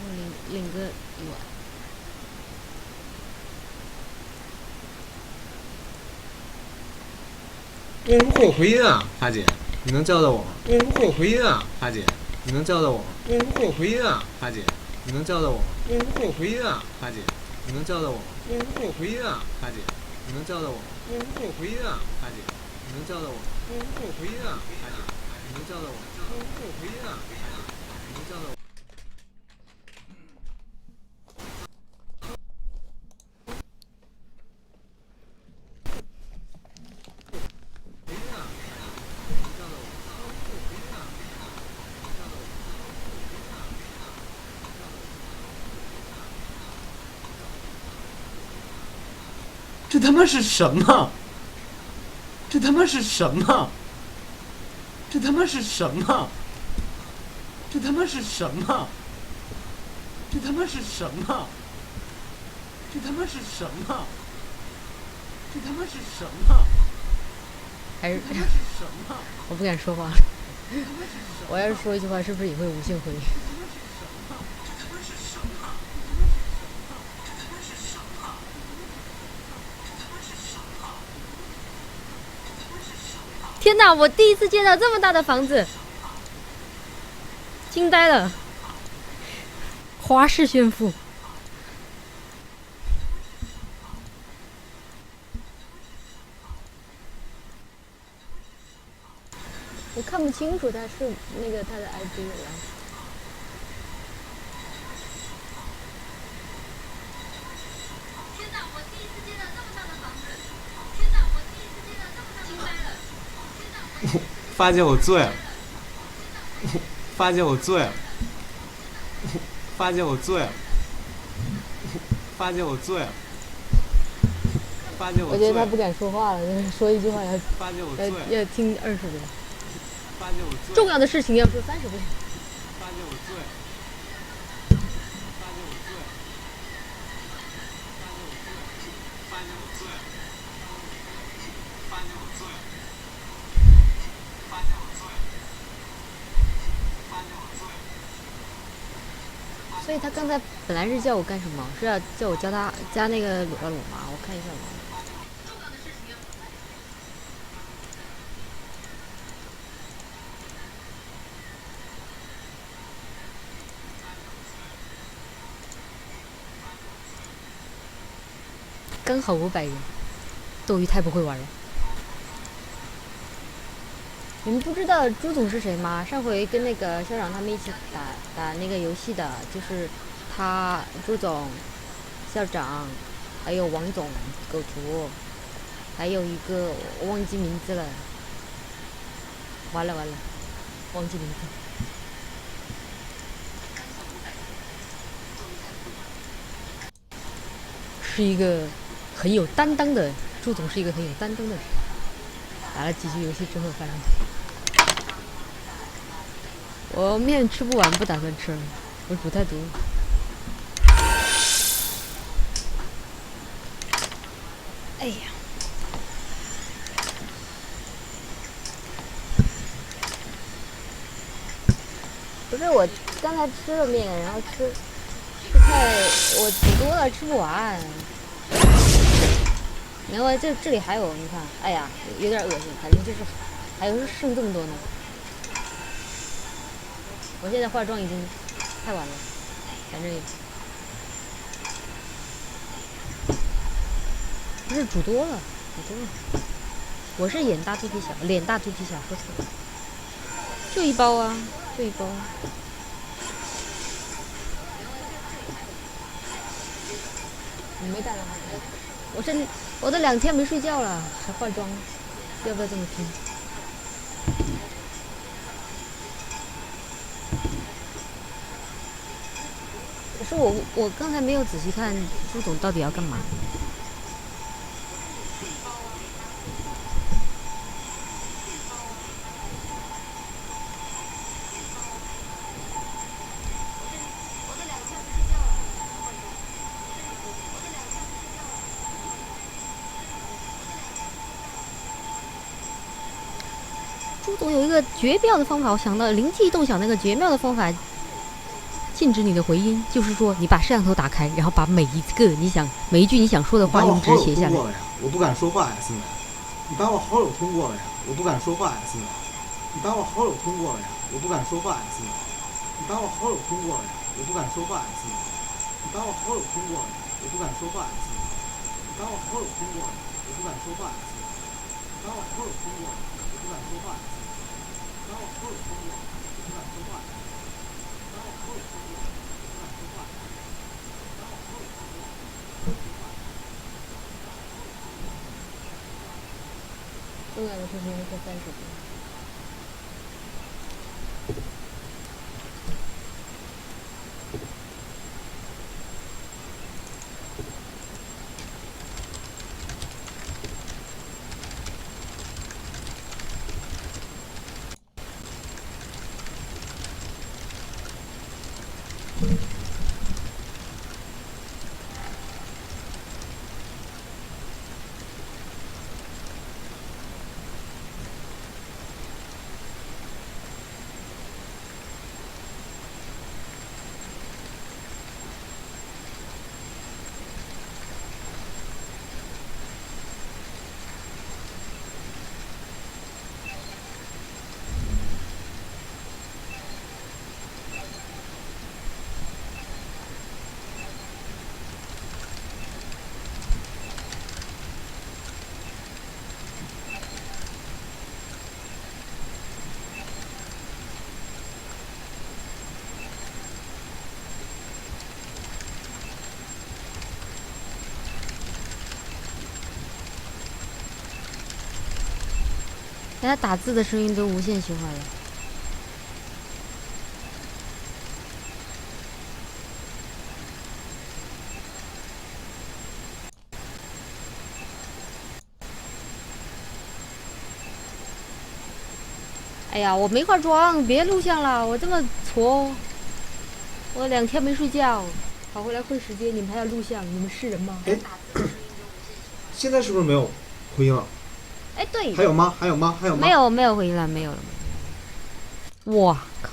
我领个1万。为什么会有回音啊，花姐？你能教教我吗？为什么会有回音啊，花姐？你能教教我吗？为什么会有回音啊，花姐？你能教教我吗？为什么会有回音啊，花姐？你能教教我吗？为什么会有回音啊，花姐？你能教教我吗？为什么会有回音啊，花姐？你能教教我吗？为什么会有回音啊，花姐？你能教教我吗？为什么会有回音啊，花姐？你能教教我？这他妈是什么？这他妈是什么？这他妈是什么？这他妈是什么？这他妈是什么？这他妈是什么？这他妈是什么？还是我不敢说话。我要是说一句话，是不是也会无限回？天哪！我第一次见到这么大的房子，惊呆了。花式炫富。我看不清楚他是那个他的 ID 了。天哪！我第一次见到这么大的房子！天哪！我第一次见到这么大的房子！天哪！发姐，我醉了！发姐，我醉了！发姐，我醉了！发姐，我醉了！发姐，我觉得他不敢说话了，就是说一句话要听20遍。重要的事情要说30遍。发姐，我醉了！所以他刚才本来是叫我干什么？是要叫我教他加那个裸吗？我看一下吗？刚好500人，斗鱼太不会玩了。你们不知道朱总是谁吗？上回跟那个校长他们一起打那个游戏的，就是他朱总、校长，还有王总、狗图，还有一个我忘记名字了。完了，忘记名字。是一个很有担当的朱总，是一个很有担当的人。打了几局游戏之后，发现我面吃不完，不打算吃了，我煮太多。哎呀，不是我刚才吃了面，然后吃菜，我煮多了吃不完。然后这里还有，你看，哎呀，有点恶心，反正就是还有剩这么多呢。我现在化妆已经太晚了，反正不是煮多了，煮多了。我是眼大肚皮小，脸大肚皮小，说错了。就一包啊，就一包。你没带来吗？我都2天没睡觉了，还化妆，要不要这么拼？可是我刚才没有仔细看朱总到底要干嘛。朱总有一个绝妙的方法，我想到灵机一动想那个绝妙的方法，禁止你的回音，就是说你把摄像头打开，然后把每一句你想说的话用纸写下来。我不敢说话呀，现在。你把我好友通过了呀，我不敢说话呀，现在。你把我好友通过了呀，我不敢说话呀，现在。你把我好友通过了呀，我不敢说话呀，现在。你把我好友通过了呀，我不敢说话呀，现在。你把我好友通过了呀，我不敢说话呀，现在。你把我好友通过了呀，我不敢说话呀，现在。把我好友通过了，我不敢说话。把我好友通过了，我不敢说话。把我好友通过了，我不敢说话。重要的事情是这30分。他打字的声音都无限循环了。哎呀，我没化妆，别录像了，我这么挫，我2天没睡觉，跑回来混时间，你们还要录像，你们是人吗？哎，现在是不是没有回音了？哎，对。还有吗？还有吗？还有吗？没有回音了，没有了。哇靠！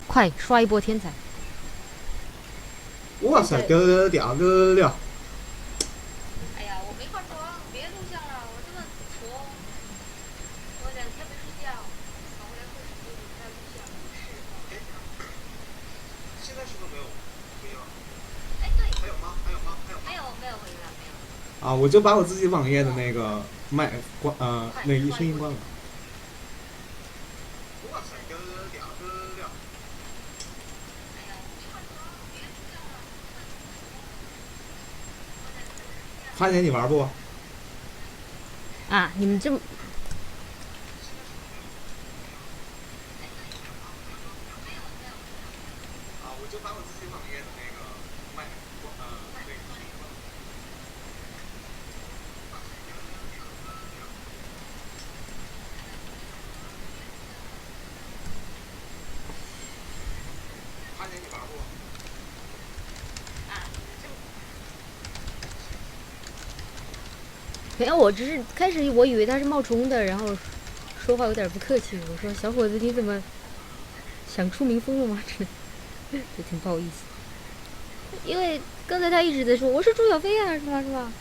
快刷一波天才！哇塞，屌！哎呀，我没化妆，别录像了，我这么挫，我2天没睡觉，跑回来混时间，你们还要录像，是。现在是不是没有回音了？哎，对。还有吗？还有吗？还有吗？没有回音了，没有。啊，我就把我自己网页的那个麦关那个声音关了。哇塞，屌！花姐，你玩不？啊，你们这么。啊，我就把我自己网页的那个麦那个声音关了。花姐，你玩不？没有，我只是开始我以为他是冒充的，然后说话有点不客气。我说：“小伙子，你怎么想出名风了吗？”之类的，就挺不好意思。因为刚才他一直在说我是朱小飞啊，是吧？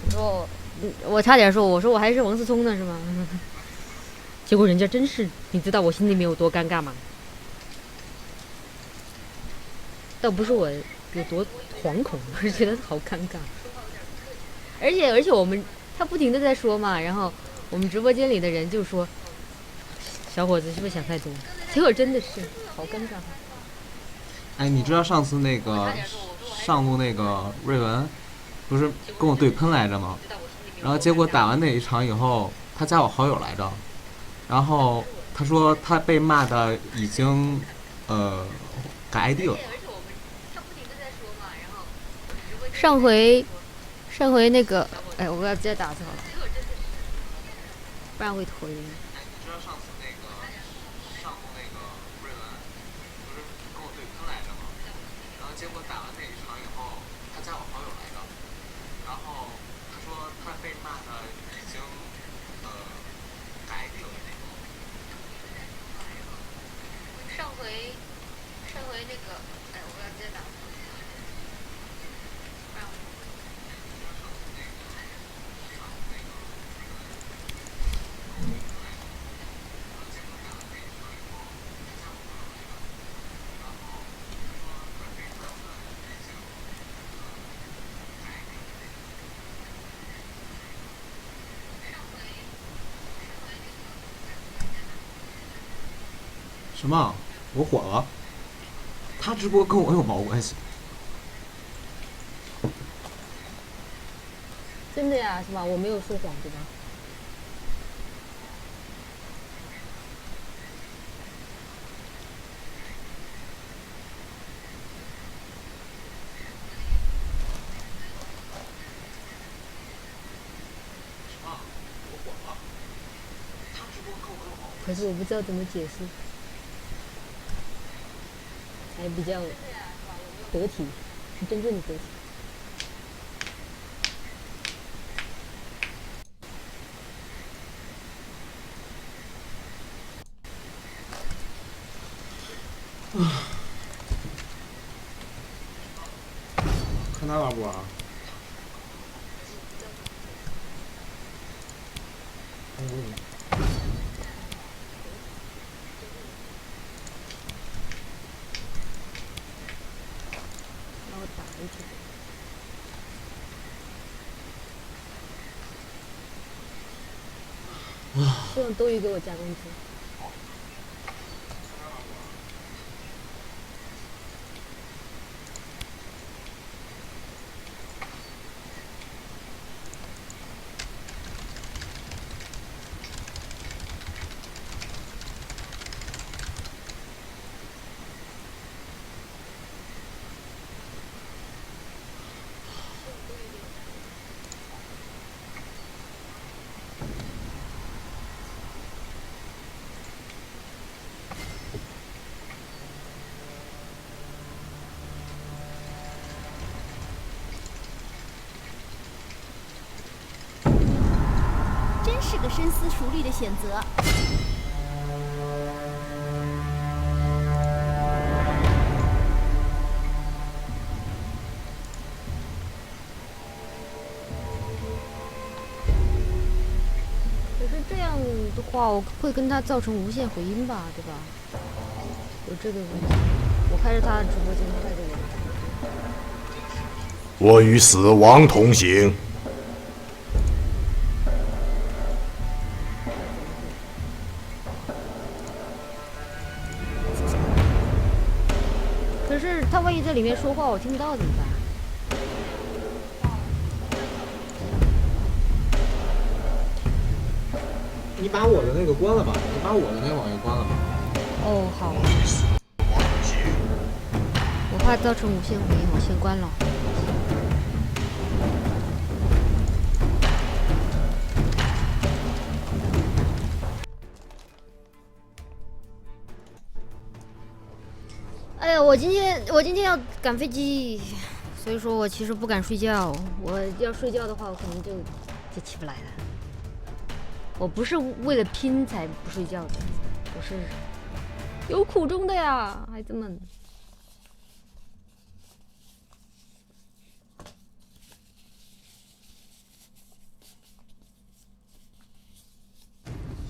我说我差点说，我说我还是王思聪呢，是吗？结果人家真是，你知道我心里面有多尴尬吗？倒不是我有多惶恐，我是觉得好尴尬。而且他不停的在说嘛，然后我们直播间里的人就说，小伙子是不是想太多？结果真的是好尴尬。哎，你知道上次那个上路那个瑞文，不是跟我对喷来着吗？然后结果打完那一场以后，他加我好友来着，然后他说他被骂的已经改 ID 了。上回那个，哎，我要直接打字好了，不然会拖音。知道上次那个上路那个瑞文，不是跟我对喷来着吗？然后结果打完那一场以后，他加我好友来着，然后他说他被骂的已经改 ID 了。上回那个，哎，我要直接打字。什么？我火了？他直播跟我有毛关系？真的呀，是吧？我没有说谎，对吧？可是我不知道怎么解释，才比较得体，是真正的得体。看他玩不玩？然后打回去。希望多余给我加工资。真是个深思熟虑的选择。可是这样的话，我会跟他造成无限回音吧，对吧？有这个问题。我开着他的直播间，开着我的直播间。我与死亡同行。可是他万一在里面说话，我听不到怎么办？你把我的那个关了吧，你把我的那个网页关了吧。哦，好。我怕造成无限回音，我先关了。哎呀，我今天要赶飞机，所以说我其实不敢睡觉。我要睡觉的话，我可能就起不来了。我不是为了拼才不睡觉的，我是有苦衷的呀，孩子们。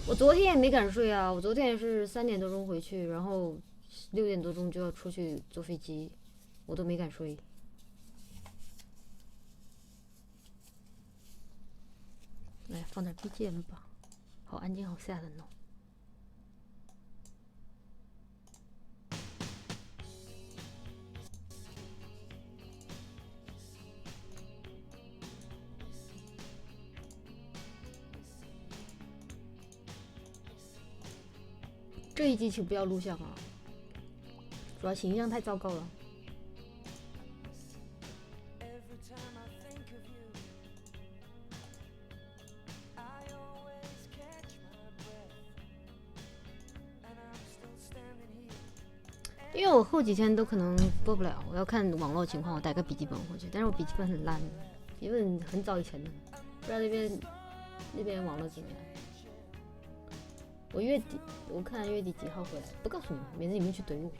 我昨天也没敢睡啊，我昨天也是3点多钟回去，然后6点多钟就要出去坐飞机，我都没敢睡。放点 BGM 吧，好安静，好吓人哦。这一集请不要录像啊，主要形象太糟糕了。因为我后几天都可能播不了，我要看网络情况，我带个笔记本回去。但是我笔记本很烂，笔记本很早以前的，不知道那边网络怎么样。我月底我看月底几号回来，不告诉你们，免得你们去怼我。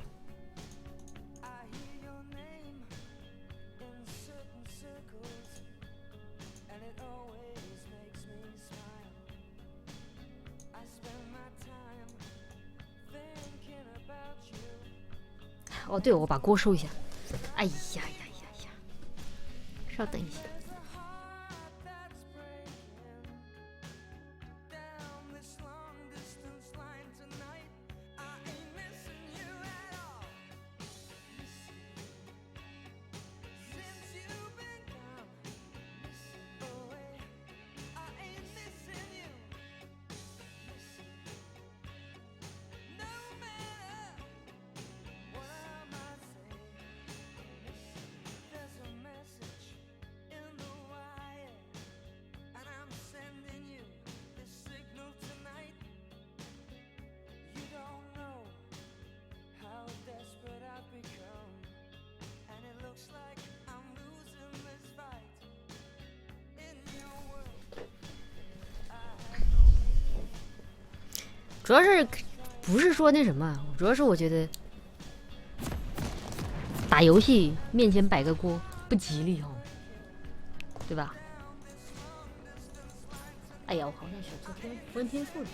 哦，对，我把锅收一下。哎呀呀呀呀！稍等一下。主要是不是说那什么，主要是我觉得打游戏面前摆个锅不吉利哦，对吧？哎呀，我好像选错符文天赋了。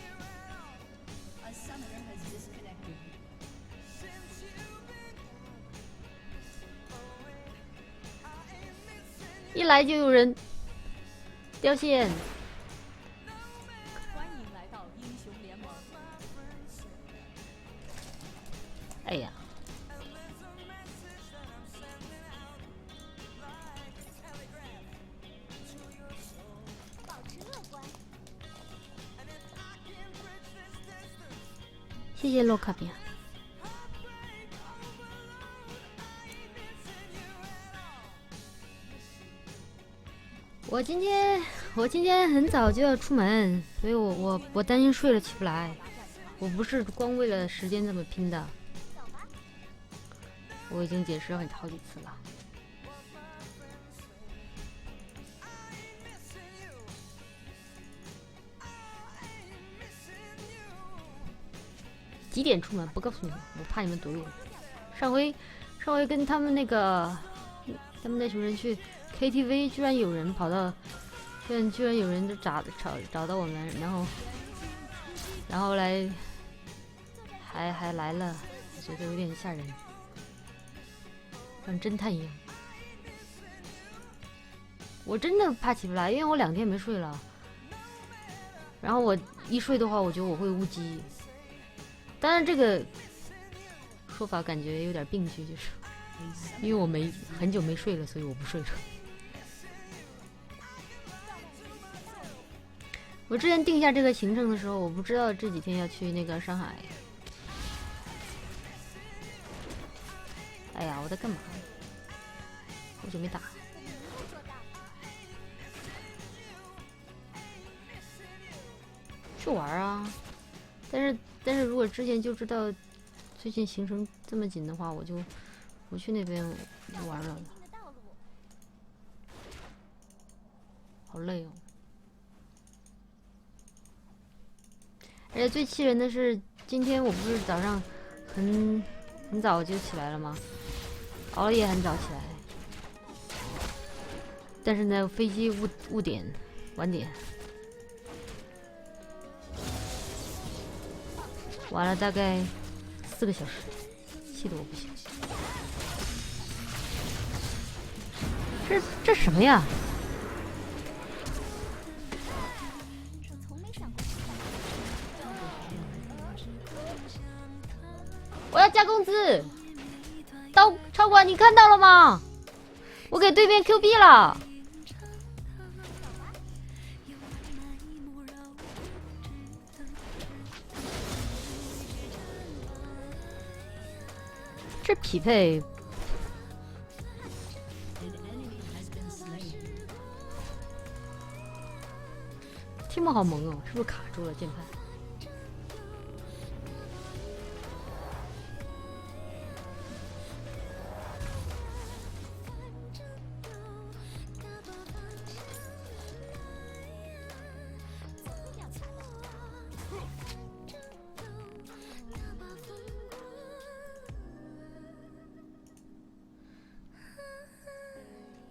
一来就有人掉线。欢迎来到英雄联盟。哎呀，保持乐观。谢谢洛卡比亚。我今天很早就要出门，所以我担心睡了起不来。我不是光为了时间这么拼的，我已经解释了好几次了。几点出门不告诉你们，我怕你们怼我。上回跟他们那群人去 KTV， 居然有人就找到我们，然后来还来了，我觉得有点吓人，像侦探一样。我真的怕起不来，因为我2天没睡了。然后我一睡的话，我觉得我会误机。当然这个说法感觉有点病句，就是因为我很久没睡了，所以我不睡了。我之前定下这个行程的时候，我不知道这几天要去那个上海。哎呀，我在干嘛？好久没打。去玩啊！但是如果之前就知道最近行程这么紧的话，我就不去那边玩了。好累哦！而且最气人的是，今天我不是早上很早就起来了吗？熬了夜很早起来，但是呢，飞机晚点，玩了大概4个小时，气得我不行。这什么呀？我要加工资。刀超管，你看到了吗？我给对面 Q 币了。这匹配。提莫好萌哦，是不是卡住了键盘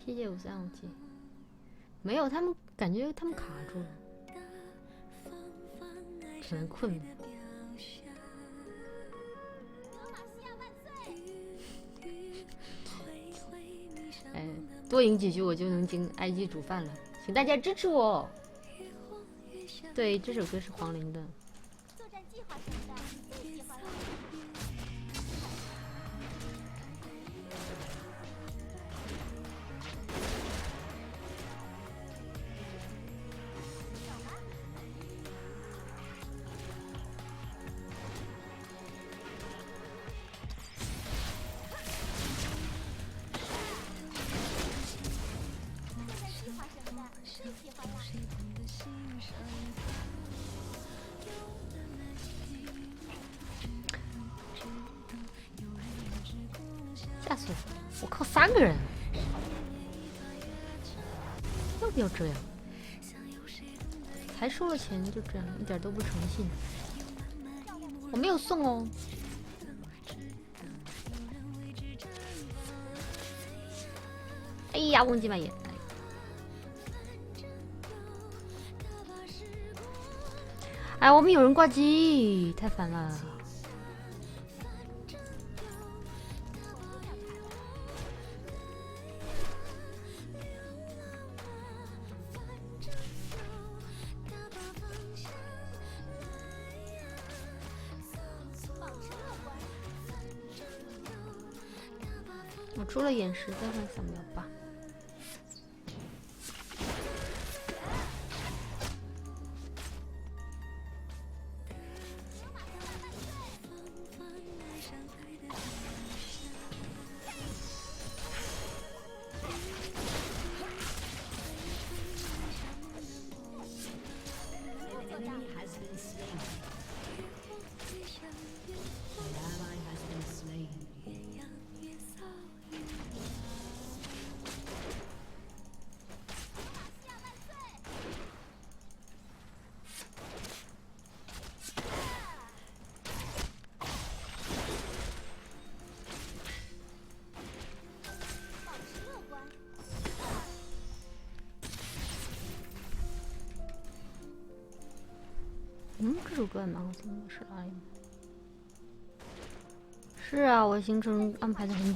？PJ535G 没有，他们感觉他们卡住了。可能困了。哎，多赢几局我就能进埃及煮饭了，请大家支持我。对，这首歌是黄龄的。作战计划什么的，最喜欢了。吓死我！我靠，3个人，要不要这样？才收了钱就这样，一点都不诚信。我没有送哦。哎呀，忘记买烟。哎，我们有人挂机，太烦了。我出了眼石，再换3秒吧。这首歌也蛮好听的，是哪里？是啊，我行程安排的很紧，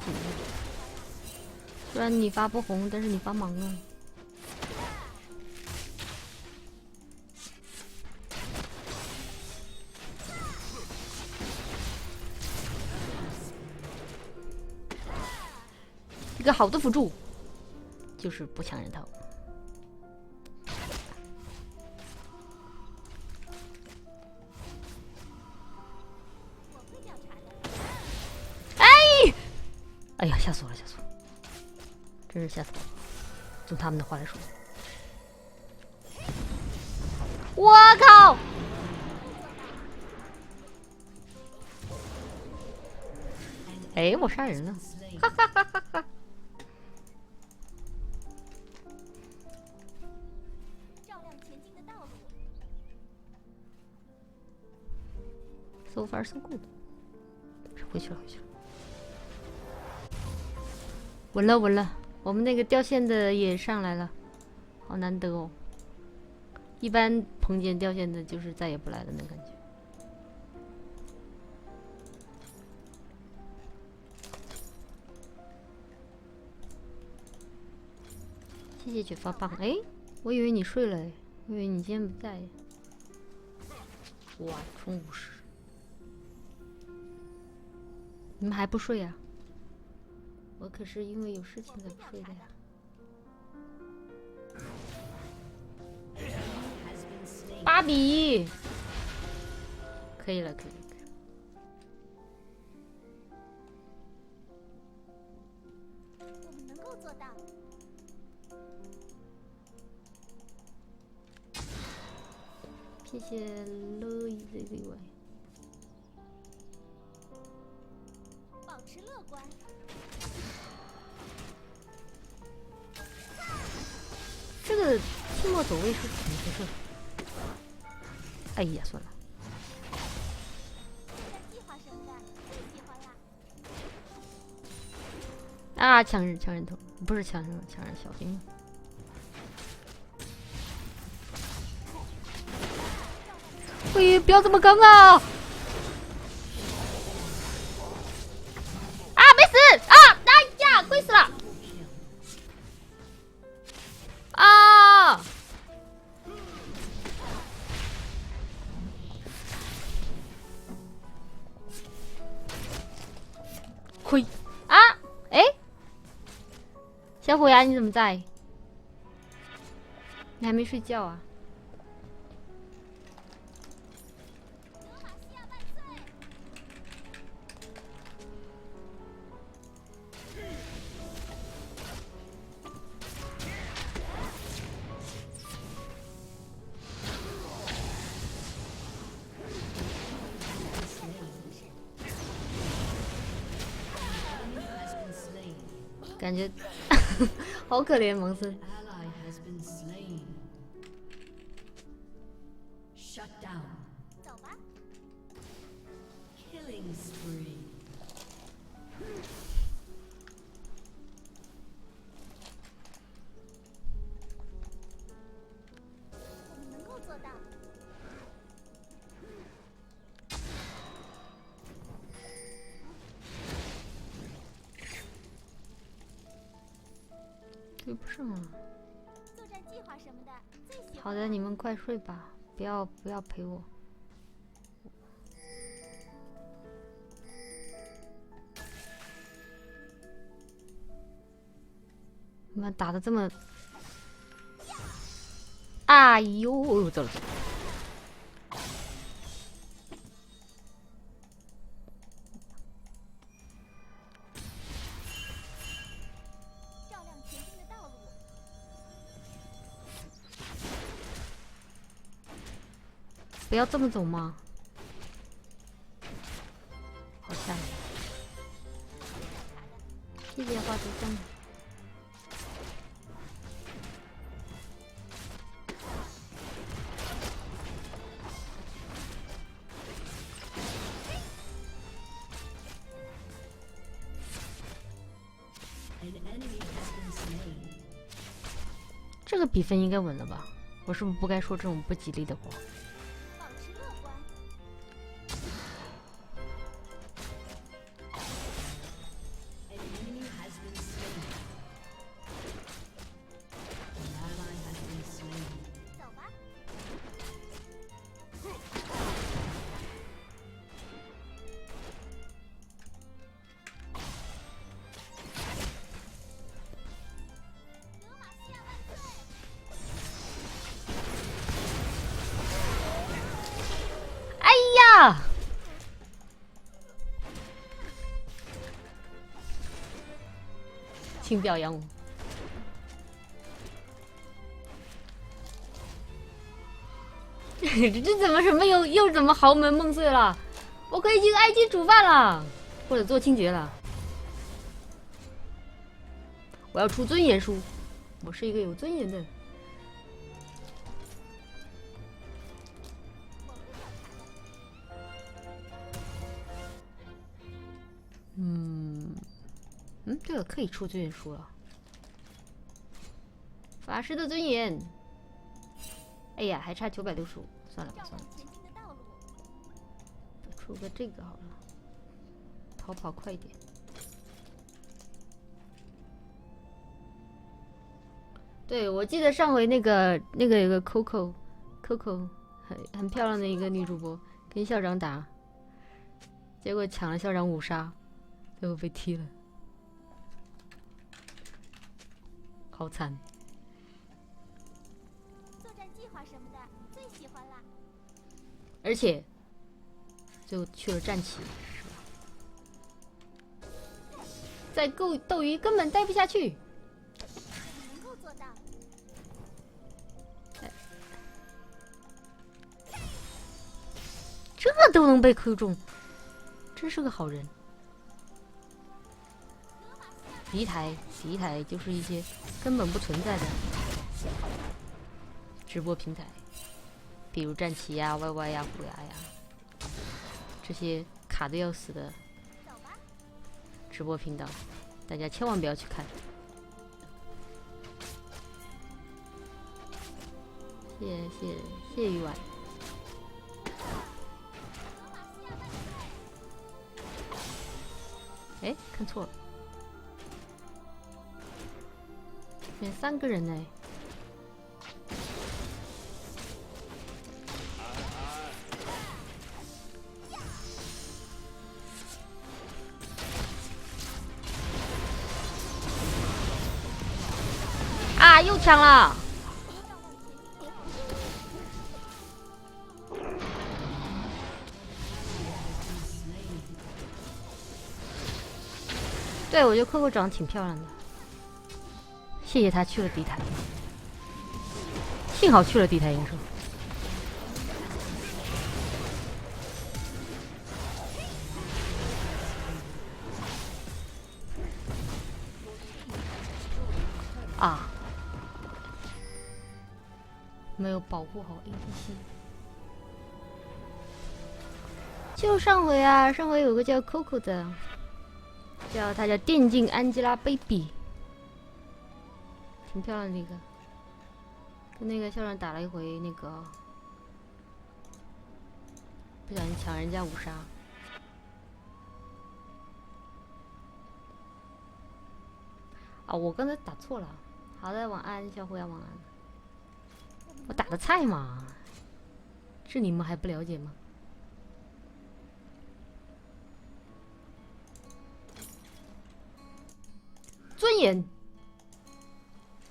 虽然你发不红，但是你发忙啊。一个好的辅助就是不抢人头。哎呀，吓死我了，吓死我了！真是吓死我了。用他们的话来说，我靠！哎，我杀人了！哈哈哈哈哈！照亮前进的道路。So far so good。回去了，回去了。稳了，稳了，我们那个掉线的也上来了，好难得哦。一般碰见掉线的，就是再也不来了那感觉。谢谢卷发棒，哎，我以为你睡了，我以为你今天不在。哇，冲50。你们还不睡呀？我可是因为有事情才不睡的呀。8比1，可以了，可以了。我们能够做到。谢谢乐意的这位。保持乐观。这个寂寞走位是怎么回事？哎呀，算了。计划什么的，最喜欢啦。啊，强人头，不是强人小兵。喂，不要这么刚啊！啊，没死啊！哎呀，贵死了！啊！亏啊！哎，小虎牙，你怎么在？你还没睡觉啊？感觉好可怜，蒙森。走吧。我们能够做到。对不上啊。作战计划什么的，最喜欢。好的，你们快睡吧，不要陪我。你们打的这么……哎呦，走了。照亮前进的道路。不要这么走嘛！好吓人！谢谢花竹生。这个比分应该稳了吧？我是不是不该说这种不吉利的话？保持乐观。走吧。德玛西亚万岁！哎呀！请表扬我。这怎么什么又怎么豪门梦碎了？我可以去埃及煮饭了，或者做清洁了。我要出尊严书，我是一个有尊严的。对了，可以出尊严书了。法师的尊严。哎呀，还差965，算了吧，算了。出个这个好了，逃跑快一点。对，我记得上回那个有个 Coco 很漂亮的一个女主播，跟校长打，结果抢了校长5杀，最后被踢了，好惨。作战计划什么的，最喜欢了。而且最后去了战旗，是吧？在斗鱼根本待不下去。能够做到。这都能被 Q 中，真是个好人。敌台就是一些根本不存在的直播平台，比如战旗呀、YY 呀、虎牙呀，这些卡的要死的直播频道，大家千万不要去看。谢鱼丸。哎，看错了，选3个人呢。啊，又抢了！对，我觉得 Coco 长得挺漂亮的，谢谢他去了敌台，幸好去了敌台，应说。啊，没有保护好 ADC。就上回啊，上回有个叫 Coco 的。她叫电竞 Angelababy， 挺漂亮的一个，跟那个校长打了一回那个，不小心抢人家5杀。啊，我刚才打错了。好的，晚安，小虎呀，晚安。我打的菜嘛，是你们还不了解吗？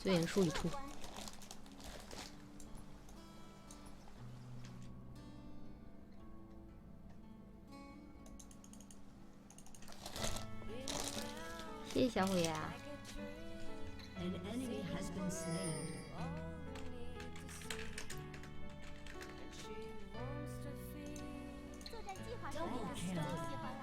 尊严术已出。谢谢小虎呀。作战计划什么的，最喜欢了。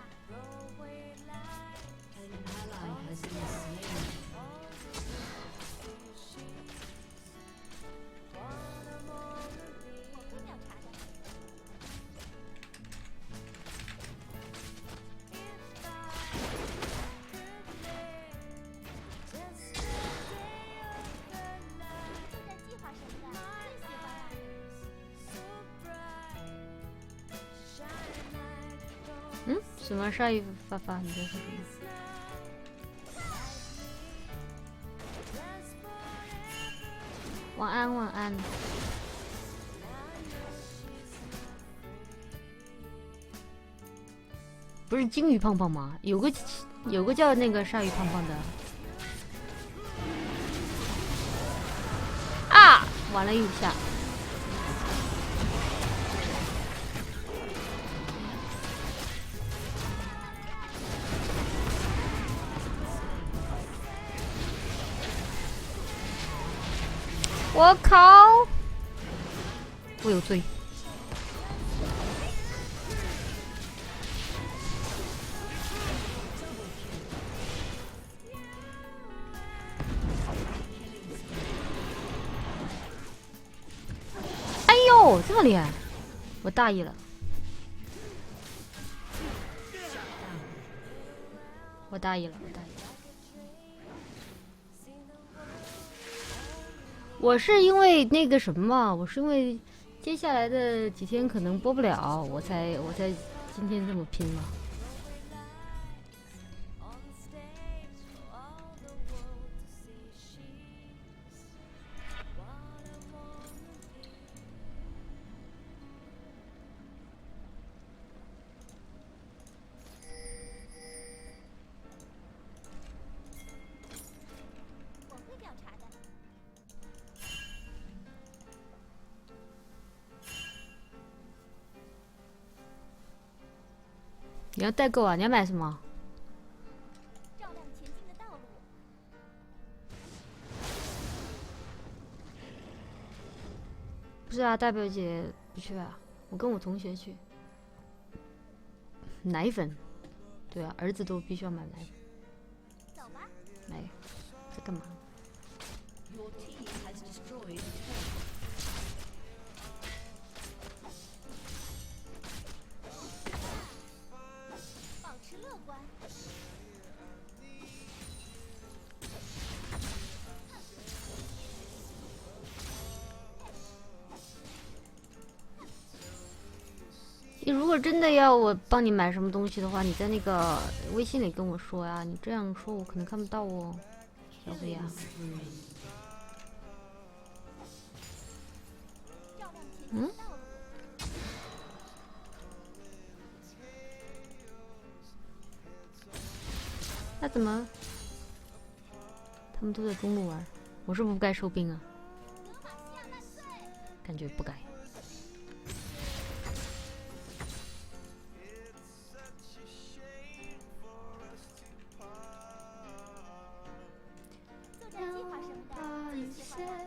嗯，什么鲨鱼发发？你在说什么？晚安，晚安。不是鲸鱼胖胖吗？有个叫那个鲨鱼胖胖的。啊，晚了一下。我靠！我有罪。哎呦，这么厉害！我大意了。我大意了。我是因为那个什么，我是因为接下来的几天可能播不了，我才今天这么拼嘛。你要代购啊？你要买什么？照亮前进的道路。不是啊，大表姐不去啊，我跟我同学去。奶粉，对啊，儿子都必须要买奶粉。走吧。来，在干嘛？保持乐观。你如果真的要我帮你买什么东西的话，你在那个微信里跟我说呀。你这样说，我可能看不到哦，小飞呀。嗯？那怎么？他们都在中路玩，我是不是不该收兵啊？感觉不该。作战计划什么的，最喜欢了。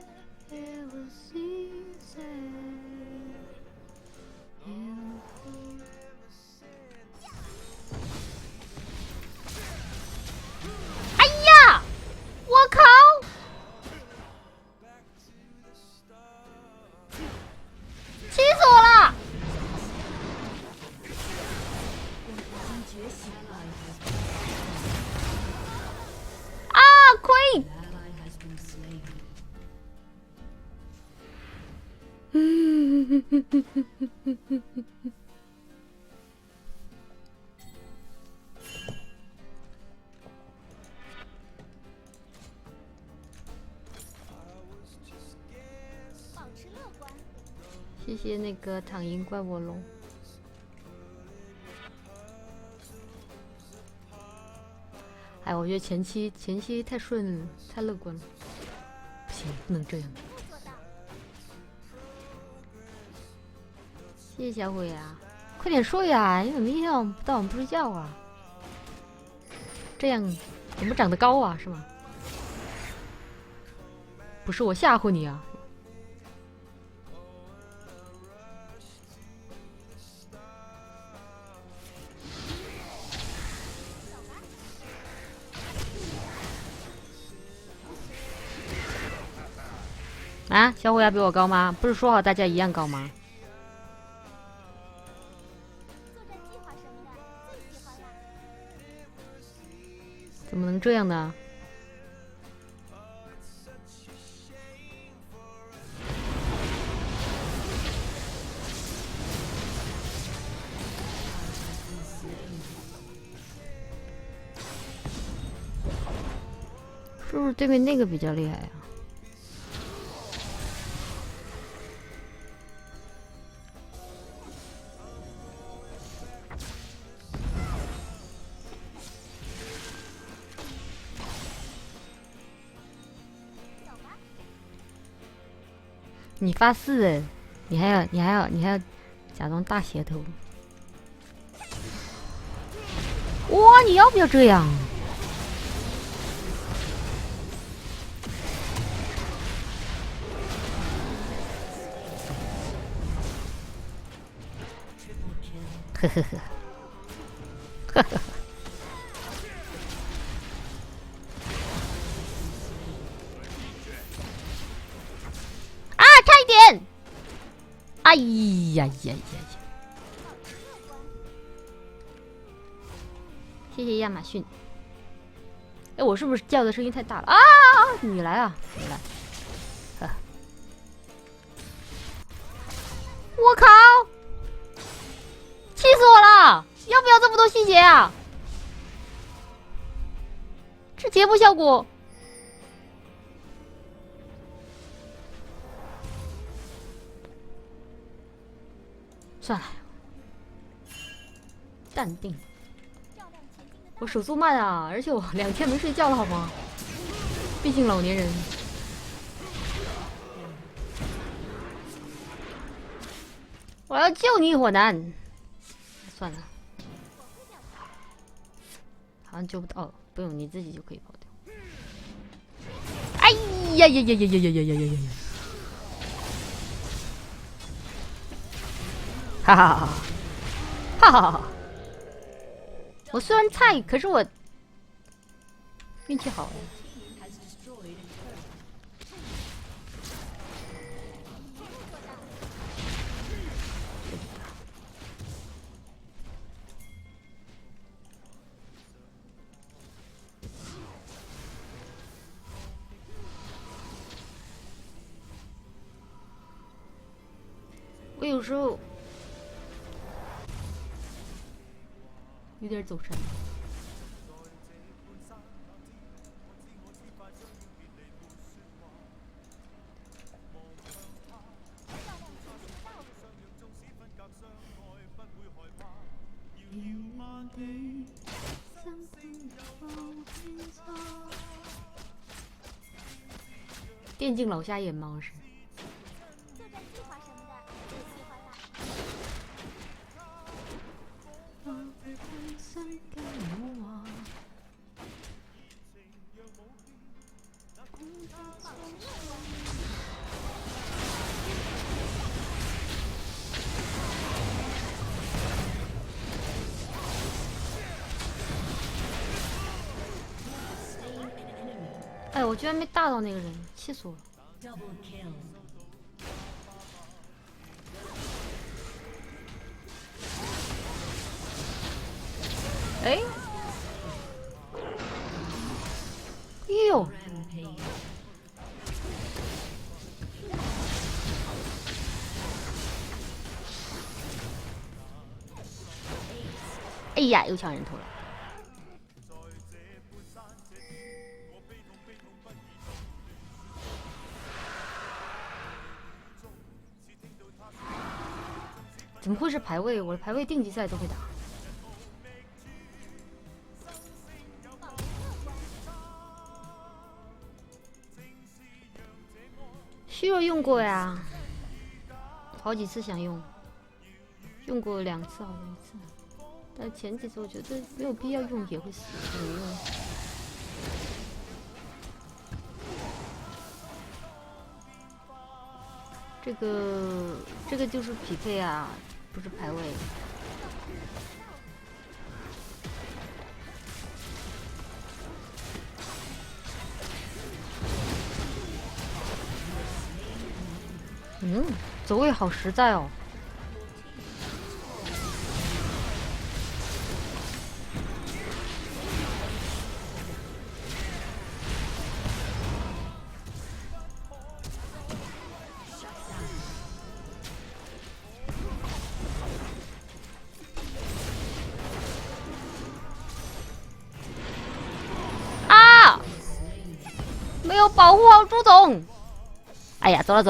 哎呀！我靠！气死我了！啊，亏！保持乐观。谢谢那个躺赢怪我龙。哎，我觉得前期太顺了，太乐观了，不行，不能这样。做到。谢谢小鬼啊，快点睡呀！你怎么一天到晚不睡觉啊？这样我们长得高啊，是吗？不是我吓唬你啊。啊，小虎牙比我高吗？不是说好大家一样高吗？作战计划什么的，最喜欢了。怎么能这样呢？是不是对面那个比较厉害呀？你发誓，你还要假装大舌头。哇，你要不要这样？呵呵呵，呵呵呵。啊，差一点！哎呀呀呀呀！谢谢亚马逊。哎，我是不是叫的声音太大了啊？你来啊，你来！我靠！气死我了！要不要这么多细节啊？这节目效果。算了，淡定。我手速慢啊，而且我2天没睡觉了，好吗？毕竟老年人。我要救你，火男。算了。好像救不到，不用你自己就可以跑掉。哎呀呀呀呀呀呀呀呀呀呀！哈哈哈哈哈哈！我虽然菜，可是我运气好。我有时候有点走神。电竞老瞎眼吗？是。哎，我居然没打到那个人，气死我了！哎，哎呦！哎呀，又抢人头了！怎么会是排位？我的排位定级赛都会打。虚弱用过呀，好几次想用，用过2次好像1次，但前几次我觉得没有必要用，也会死，没用。这个就是匹配啊，不是排位。走位好实在哦。没有保护好朱总！哎呀，走了。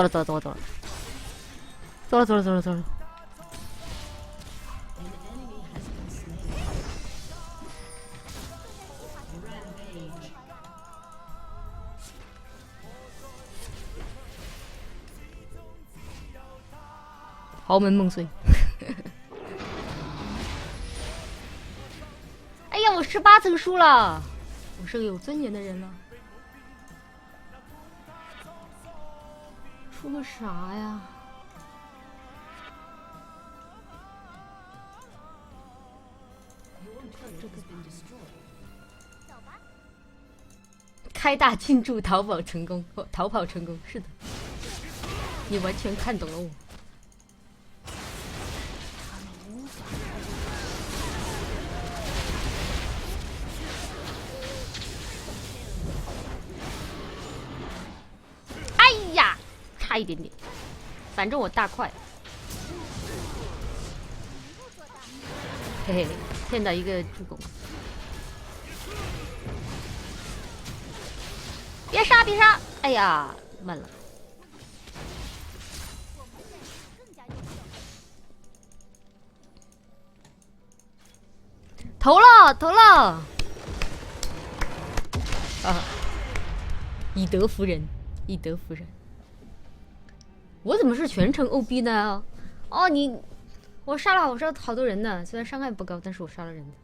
豪门梦碎。哎呀，我18层输了，我是个有尊严的人了。输个啥呀？开大庆祝逃跑成功，逃跑成功，是的，你完全看懂了我。哎呀，差一点点，反正我大快。嘿嘿，骗到一个助攻。别杀！哎呀，慢了。投了！啊！以德服人。我怎么是全程 OB 呢？哦，我杀了好多人呢，虽然伤害不高，但是我杀了人的。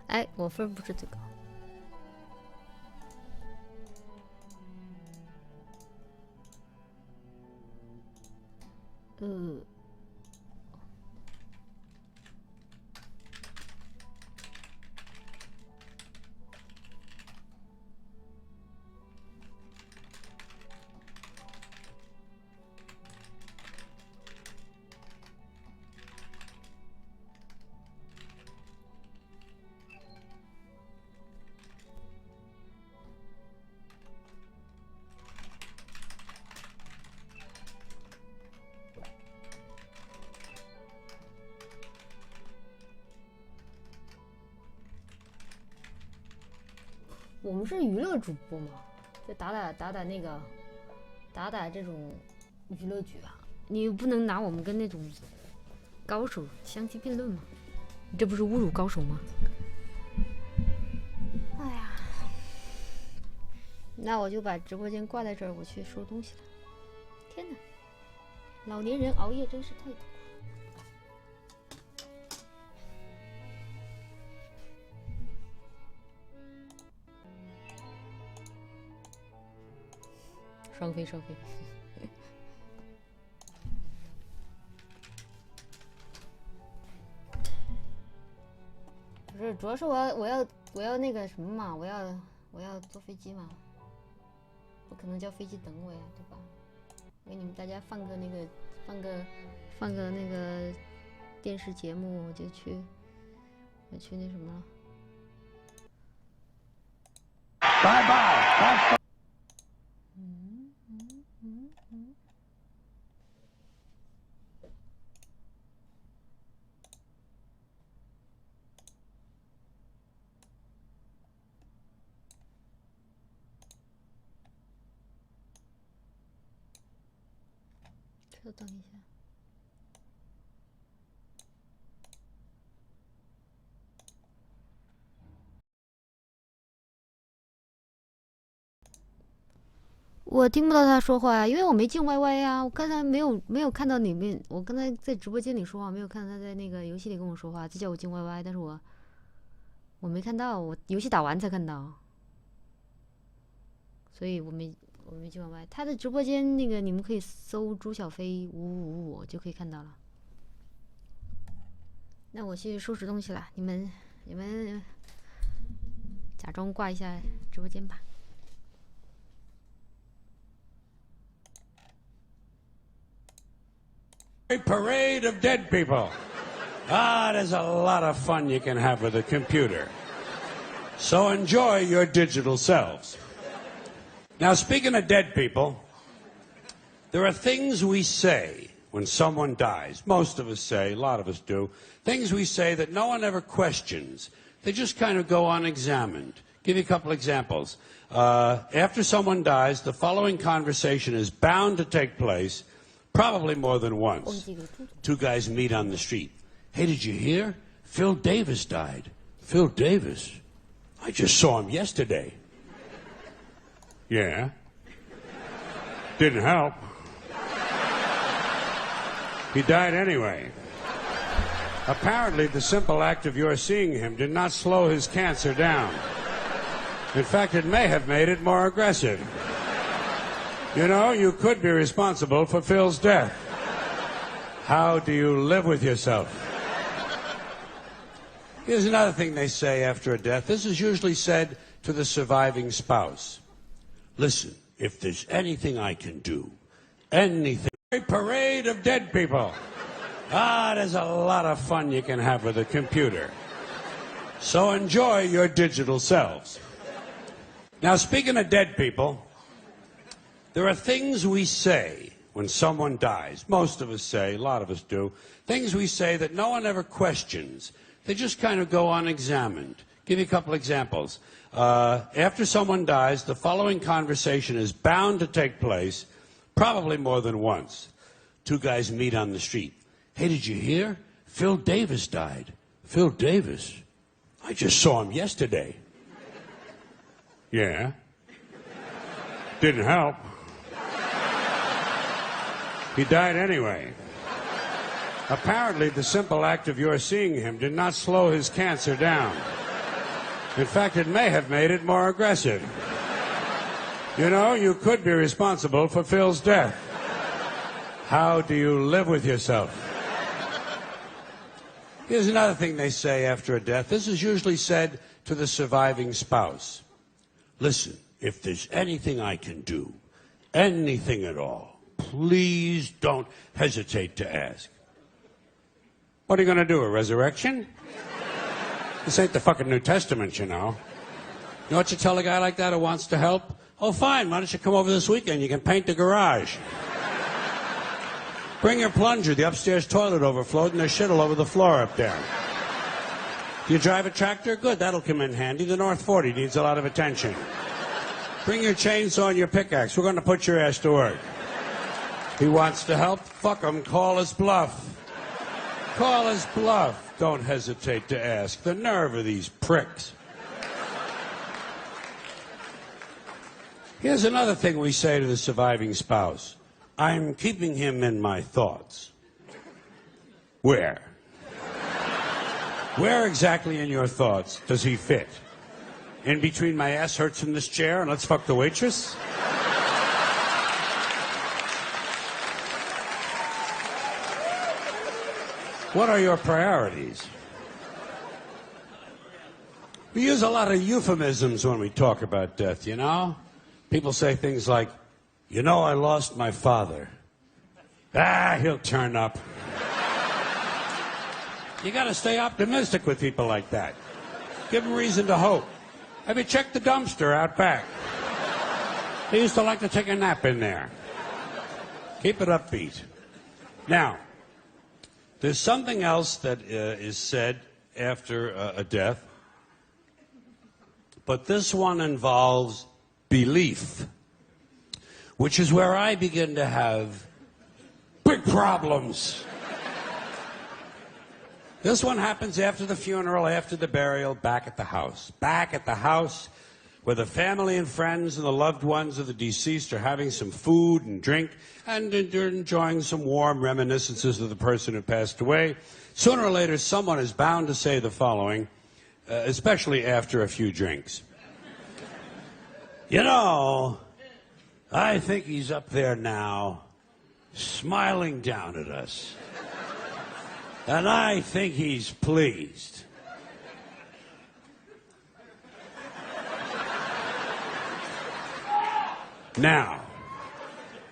哎，我分不是最高。我们是娱乐主播嘛，就打那个，打这种娱乐局啊，你不能拿我们跟那种高手相提并论嘛，你这不是侮辱高手吗？哎呀，那我就把直播间挂在这儿，我去收东西了。天哪，老年人熬夜真是太苦。双飞。不是，主要是我要那个什么嘛，我要坐飞机嘛，不可能叫飞机等我呀，对吧？给你们大家放个那个电视节目，我去那什么了。拜拜。稍等一下。我听不到他说话呀，因为我没进 YY 呀。我刚才没有看到里面，我刚才在直播间里说话，没有看到他在那个游戏里跟我说话，他叫我进 YY， 但是我没看到，我游戏打完才看到，所以我没进 YY。他的直播间那个你们可以搜朱小飞5555就可以看到了。那我去收拾东西了，你们假装挂一下直播间吧。A parade of dead people. Ah, there's a lot of fun you can have with a computer. So enjoy your digital selves. Now, speaking of dead people, there are things we say when someone dies. Most of us say, a lot of us do, things we say that no one ever questions. They just kind of go unexamined. Give you a couple examples. After someone dies, the following conversation is bound to take place, probably more than once. Two guys meet on the street. Hey, did you hear? Phil Davis died. Phil Davis? I just saw him yesterday. Yeah. Didn't help. He died anyway. Apparently, the simple act of your seeing him did not slow his cancer down. In fact, it may have made it more aggressive. You know, you could be responsible for Phil's death. How do you live with yourself? Here's another thing they say after a death. This is usually said to the surviving spouse. Listen, if there's anything I can do, anything. A parade of dead people. Ah, there's a lot of fun you can have with a computer. So enjoy your digital selves. Now, speaking of dead people, there are things we say when someone dies. Most of us say, a lot of us do, things we say that no one ever questions. They just kind of go unexamined. Give you a couple examples. After someone dies, the following conversation is bound to take place, probably more than once. Two guys meet on the street. Hey, did you hear? Phil Davis died. Phil Davis? I just saw him yesterday. Yeah. Didn't help. He died anyway. Apparently, the simple act of your seeing him did not slow his cancer down. In fact, it may have made it more aggressive. You know, you could be responsible for Phil's death. How do you live with yourself? Here's another thing they say after a death. This is usually said to the surviving spouse. Listen, if there's anything I can do, anything at all, please don't hesitate to ask. What are you going to do, a resurrection? This ain't the fucking New Testament, you know. You know what you tell a guy like that who wants to help? Oh, fine, why don't you come over this weekend? You can paint the garage. Bring your plunger. The upstairs toilet overflowed and there's shit all over the floor up there. Do you drive a tractor? Good, that'll come in handy. The North 40 needs a lot of attention. Bring your chainsaw and your pickaxe. We're going to put your ass to work. He wants to help? Fuck him. Call his bluff. Call his bluff. Don't hesitate to ask. The nerve of these pricks. Here's another thing we say to the surviving spouse. I'm keeping him in my thoughts. Where? Where exactly in your thoughts does he fit? In between my ass hurts in this chair and let's fuck the waitress? What are your priorities? We use a lot of euphemisms when we talk about death, you know? People say things like, you know, I lost my father. Ah, he'll turn up. You gotta stay optimistic with people like that. Give them reason to hope. Have you checked the dumpster out back? They used to like to take a nap in there. Keep it upbeat. Now, there's something else that is said after a death, but this one involves belief, which is where I begin to have big problems. This one happens after the funeral, after the burial, back at the house. Back at the house where the family and friends and the loved ones of the deceased are having some food and drink and enjoying some warm reminiscences of the person who passed away. Sooner or later, someone is bound to say the following, especially after a few drinks. You know, I think he's up there now, smiling down at us. And I think he's pleased. Now,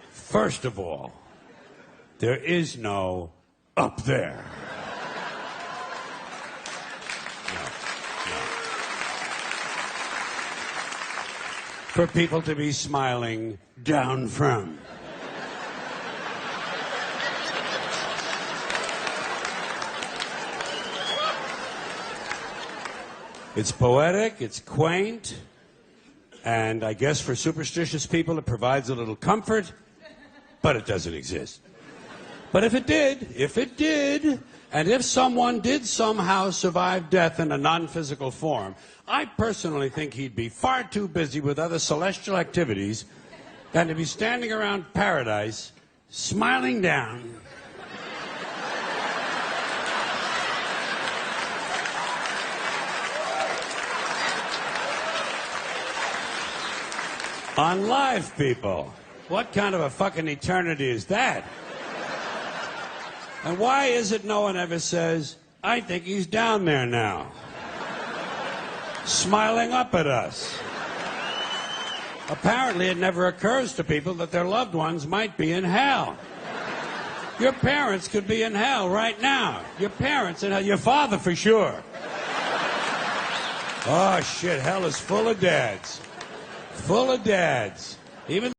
first of all, there is no up there. No. For people to be smiling down from. It's poetic, it's quaint, and I guess for superstitious people it provides a little comfort, but it doesn't exist. But if it did, and if someone did somehow survive death in a non-physical form, I personally think he'd be far too busy with other celestial activities than to be standing around paradise, smiling down. On live people. What kind of a fucking eternity is that? And why is it no one ever says, I think he's down there now, smiling up at us? Apparently it never occurs to people that their loved ones might be in hell. Your parents could be in hell right now. Your parents in hell. Your father for sure. Oh shit, hell is full of dads. Full of dads. Even